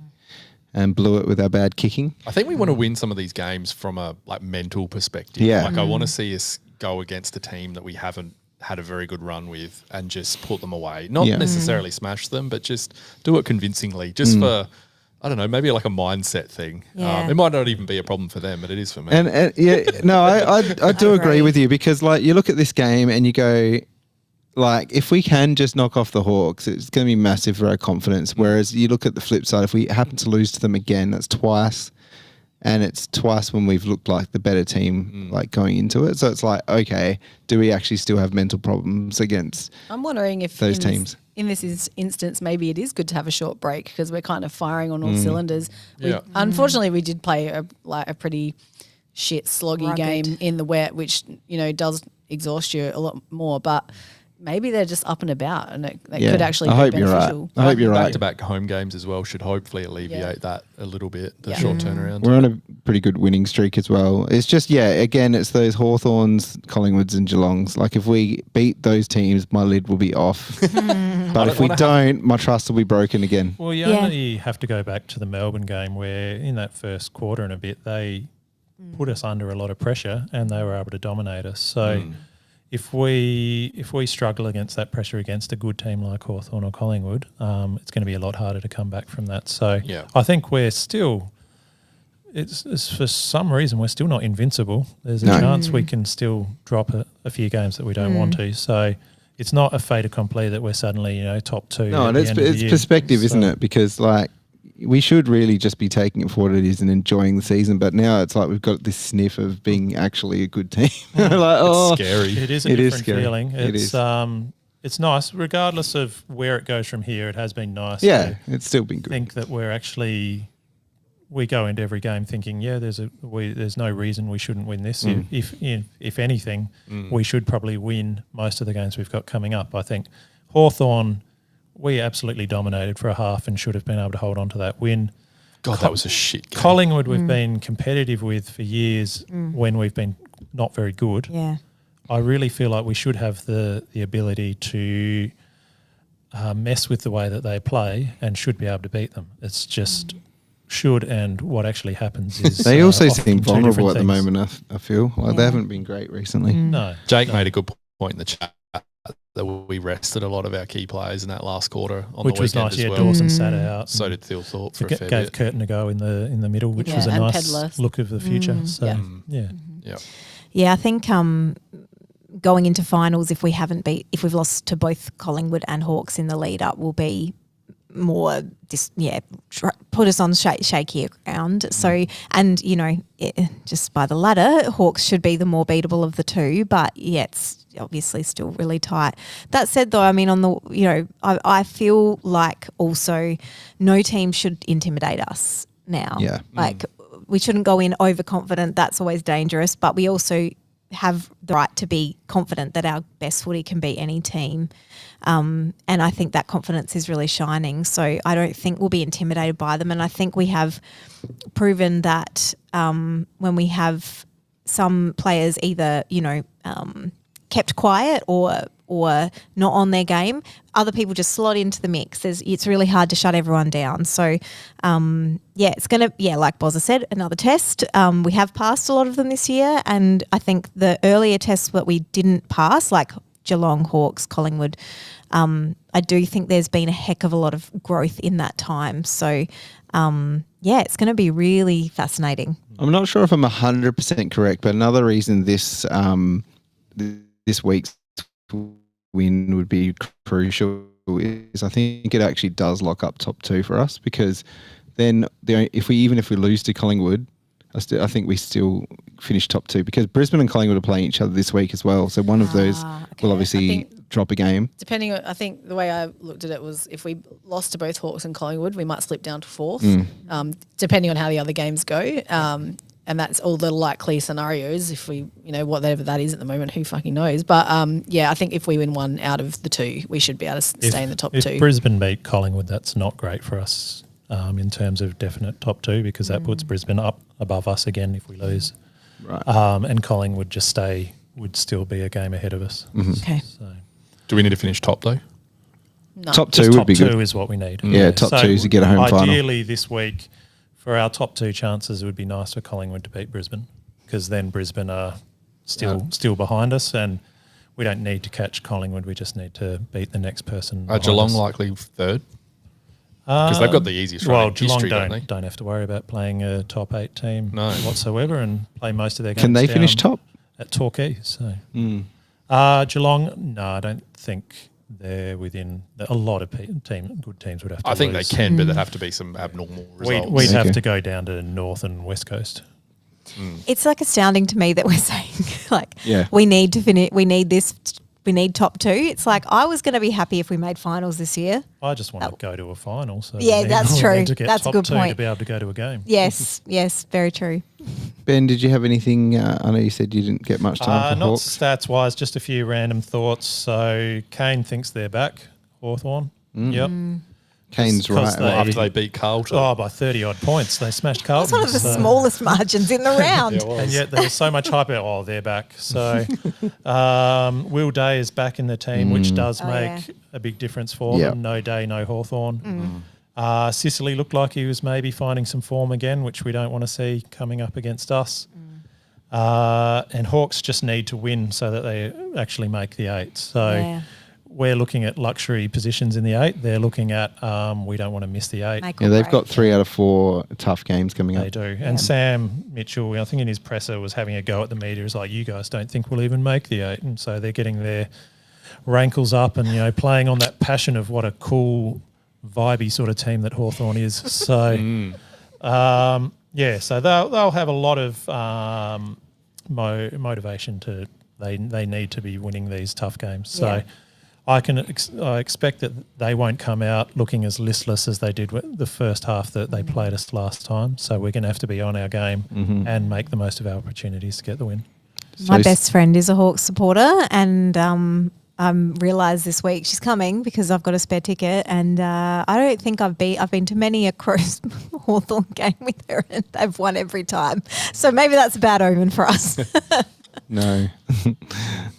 and blew it with our bad kicking. I think we want to win some of these games from a mental perspective. Yeah. Like I want to see us go against a team that we haven't had a very good run with and just put them away. Not necessarily smash them, but just do it convincingly. Just for, I don't know, maybe like a mindset thing. Yeah. It might not even be a problem for them, but it is for me. And yeah, no, I do agree with you because like you look at this game and you go, like if we can just knock off the Hawks, it's going to be massive for our confidence. Whereas you look at the flip side, if we happen to lose to them again, that's twice. And it's twice when we've looked like the better team, like going into it. So it's like, okay, do we actually still have mental problems against I'm wondering if those teams? In this instance, maybe it is good to have a short break because we're kind of firing on all cylinders. Yeah. Unfortunately, we did play a pretty shit sloggy Rugged. game in the wet, which does exhaust you a lot more. But maybe they're just up and about, and it could actually I be hope you're right. beneficial. I hope you're right. Back-to-back home games as well should hopefully alleviate that a little bit, the short turnaround. We're on a pretty good winning streak as well. It's just, again, it's those Hawthorns, Collingwoods and Geelongs. Like if we beat those teams, my lid will be off. But if we don't, my trust will be broken again. Well, you only have to go back to the Melbourne game where in that first quarter and a bit, they put us under a lot of pressure and they were able to dominate us. So if we struggle against that pressure against a good team like Hawthorn or Collingwood, it's going to be a lot harder to come back from that. So I think we're still, it's for some reason we're still not invincible. There's a chance we can still drop a few games that we don't want to. So it's not a fait accompli that we're suddenly top two. No, at and the it's end of the it's year. perspective, isn't So- it? Because like we should really just be taking it for what it is and enjoying the season. But now it's like we've got this sniff of being actually a good team. It's scary. It is a different feeling. It's nice, regardless of where it goes from here. It has been nice. Yeah, it's still been good. I think that we go into every game thinking, there's no reason we shouldn't win this. If anything, we should probably win most of the games we've got coming up. I think Hawthorn, we absolutely dominated for a half and should have been able to hold on to that win. God, that was a shit game. Collingwood we've been competitive with for years when we've been not very good. Yeah. I really feel like we should have the ability to mess with the way that they play and should be able to beat them. It's just should, and what actually happens is they also often seem two vulnerable different at the things. moment. I feel like they haven't been great recently. No, Jake made a good point in the chat that we rested a lot of our key players in that last quarter on which the was weekend nice. as Yeah, well. Dawson sat out. So did Thilthorpe for a fair gave bit. Curtin a go in the middle, which was a and nice Pedler. look of the future. So Yeah, I think going into finals, if we've lost to both Collingwood and Hawks in the lead up, will be more put us on shakier ground. So, and just by the ladder, Hawks should be the more beatable of the two, but it's obviously still really tight. That said, though, I mean, I feel like also no team should intimidate us now. Yeah. Like we shouldn't go in overconfident. That's always dangerous, but we also have the right to be confident that our best footy can beat any team. And I think that confidence is really shining. So I don't think we'll be intimidated by them. And I think we have proven that when we have some players either, kept quiet or not on their game, other people just slot into the mix. It's really hard to shut everyone down. So, it's going to, like Bozza said, another test. We have passed a lot of them this year, and I think the earlier tests that we didn't pass, like Geelong, Hawks, Collingwood, I do think there's been a heck of a lot of growth in that time. So, it's going to be really fascinating. I'm not sure if I'm 100% correct, but another reason this week's win would be crucial is I think it actually does lock up top two for us, because then if we lose to Collingwood, I think we still finish top two, because Brisbane and Collingwood are playing each other this week as well. So one of those will obviously drop a game. Depending on, I think the way I looked at it was if we lost to both Hawks and Collingwood, we might slip down to fourth, depending on how the other games go. And that's all the likely scenarios. If we, whatever that is at the moment, who fucking knows? But I think if we win one out of the two, we should be able to stay in the top two. If Brisbane beat Collingwood, that's not great for us in terms of definite top two, because that puts Brisbane up above us again if we lose. Right. And Collingwood would still be a game ahead of us. Mm-hmm. Okay. So Do we need to finish top though? No. Top two would be good. Top two is what we need. Yeah, top two is to get a home final. Ideally this week, for our top two chances, it would be nice for Collingwood to beat Brisbane, because then Brisbane are still behind us, and we don't need to catch Collingwood. We just need to beat the next person. Are Geelong likely third? Because they've got the easiest run in Geelong history, don't have to worry about playing a top 8 team whatsoever, and play most of their games. Can they finish top at Torquay? So Geelong, no, I don't think they're within a lot of good teams would have to. I think lose. they can, but there'd have to be some abnormal results. We'd have to go down to North and West Coast. It's like astounding to me that we're saying we need to finish. We need this. We need top two. It's like I was going to be happy if we made finals this year. I just want to go to a final. So that's true. Need to get That's top a good two point. to be able to go to a game. Yes, very true. Ben, did you have anything? I know you said you didn't get much time for not Hawks. stats wise, just a few random thoughts. So Kane thinks they're back. Hawthorn. Yep. Kane's right. After they beat Carlton. Oh, by 30 odd points. They smashed Carlton. That's one of the smallest margins in the round. And yet there was so much hype about, they're back. So Will Day is back in the team, which does make a big difference for them. No Day, no Hawthorn. Sicily looked like he was maybe finding some form again, which we don't want to see coming up against us. And Hawks just need to win so that they actually make the 8. So we're looking at luxury positions in the 8. They're looking at we don't want to miss the 8. Yeah, they've got 3 out of 4 tough games coming up. They do. And Sam Mitchell, I think in his presser, was having a go at the media. He's like, you guys don't think we'll even make the 8. And so they're getting their rankles up and, playing on that passion of what a cool vibey sort of team that Hawthorn is. So, so they'll have a lot of motivation to. They need to be winning these tough games. So, I expect that they won't come out looking as listless as they did with the first half that they played us last time. So we're going to have to be on our game and make the most of our opportunities to get the win. My best friend is a Hawks supporter, and I realised this week she's coming because I've got a spare ticket, and I don't think I've been to many a Crows Hawthorn game with her, and they've won every time. So maybe that's a bad omen for us. No.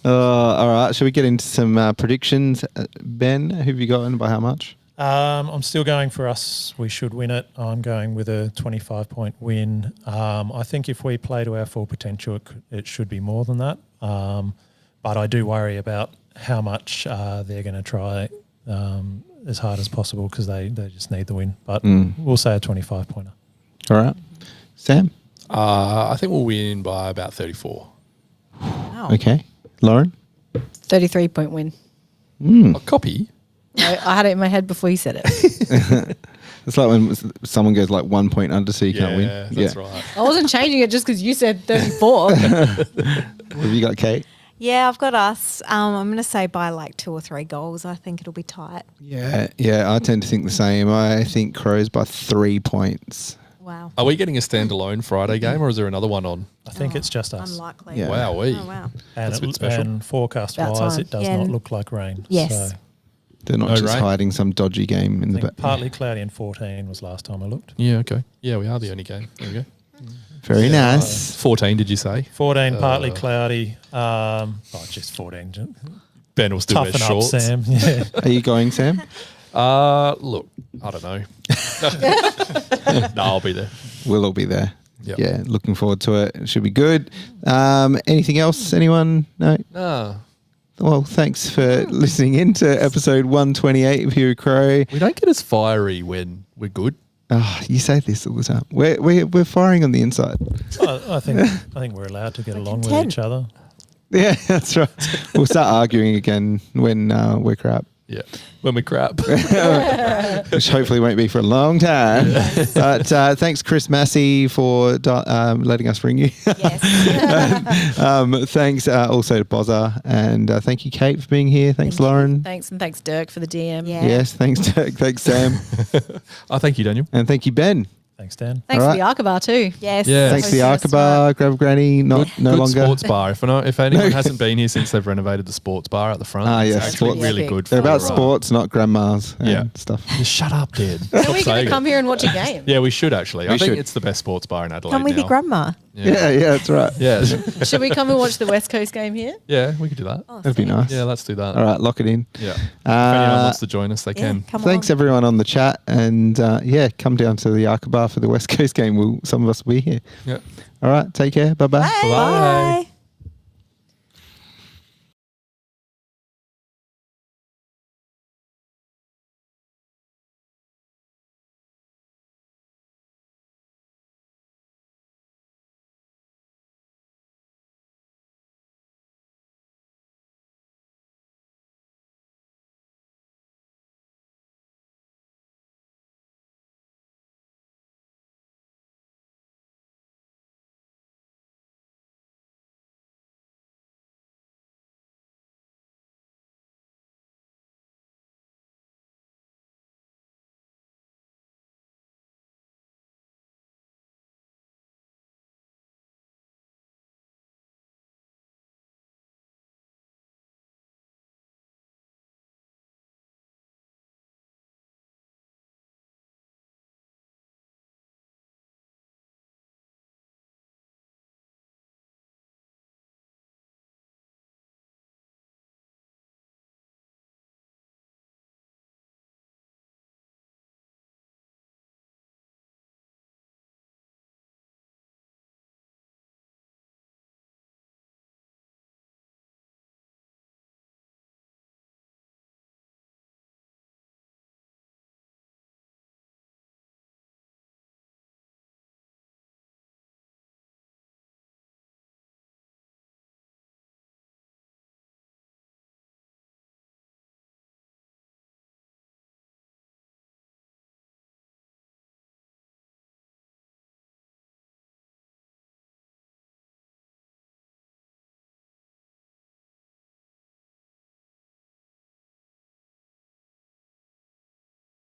All right. Shall we get into some predictions? Ben, who have you got and by how much? I'm still going for us. We should win it. I'm going with a 25-point win. I think if we play to our full potential, it should be more than that. But I do worry about how much they're going to try as hard as possible because they just need the win. But we'll say a 25-pointer. All right. Sam? I think we'll win by about 34. Wow. Okay. Lauren? 33-point win. A copy? I had it in my head before you said it. It's like when someone goes like 1 point under so you can't win. That's right. I wasn't changing it just because you said 34. Have you got Kate? Yeah, I've got us. I'm going to say by like 2 or 3 goals. I think it'll be tight. Yeah, I tend to think the same. I think Crows by 3 points. Wow. Are we getting a standalone Friday game or is there another one on? I think it's just us. Unlikely. Yeah. Wow. Oh, wow. That's a bit special. And forecast-wise, About it does time. not look like rain. Yes. So They're not No just rain? hiding some dodgy game in I the think back. partly cloudy and 14 was last time I looked. Yeah, okay. Yeah, we are the only game. There we go. Very nice. 14, did you say? 14, partly cloudy. Just 14. Ben will still wear Toughen up, shorts. Sam. Yeah. Are you going, Sam? Look, I don't know. No, I'll be there. We'll all be there. Yep. Yeah, looking forward to it. It should be good. Anything else? Anyone? No? No. Well, thanks for listening in to episode 128 of Hero Crow. We don't get as fiery when we're good. Oh, you say this all the time. We're firing on the inside. I think we're allowed to get along with each other. Yeah, that's right. We'll start arguing again when we're crap. Yeah, when we're crap. Which hopefully won't be for a long time. But thanks, Kris Massie, for letting us ring you. Yes. Thanks also to Bozza. And thank you, Kate, for being here. Thanks, Lauren. Thanks, and thanks, Dirk, for the DM. Yeah. Yes, thanks, Dirk. Thanks, Sam. Thank you, Daniel. And thank you, Ben. Thanks, Dan. Thanks All for the Arkabar too. Yes. Yeah. Thanks to the So Arca smart. Bar, Grab Granny, no Good longer. sports bar. If anyone hasn't been here since they've renovated the sports bar at the front, Ah, it's yes, actually sports. really Epic. good. They're about for, sports, not grandmas and stuff. Just shut up, Dad. When Stop are we going saying to come it. here and watch a game? Yeah, we should actually. I We think should. it's the best sports bar in Adelaide Come with now. your grandma. Yeah, that's right. Yeah. Should we come and watch the West Coast game here? Yeah, we could do that. Oh, That'd be sick. nice. Yeah, let's do that. All right, lock it in. Yeah. If anyone Uh, wants to join us, they Yeah, can. come Thanks on. everyone on the chat, and come down to the Arca Bar for the West Coast game. Some of us will be here. Yeah. All right, take care. Bye bye. Bye. Bye. Bye.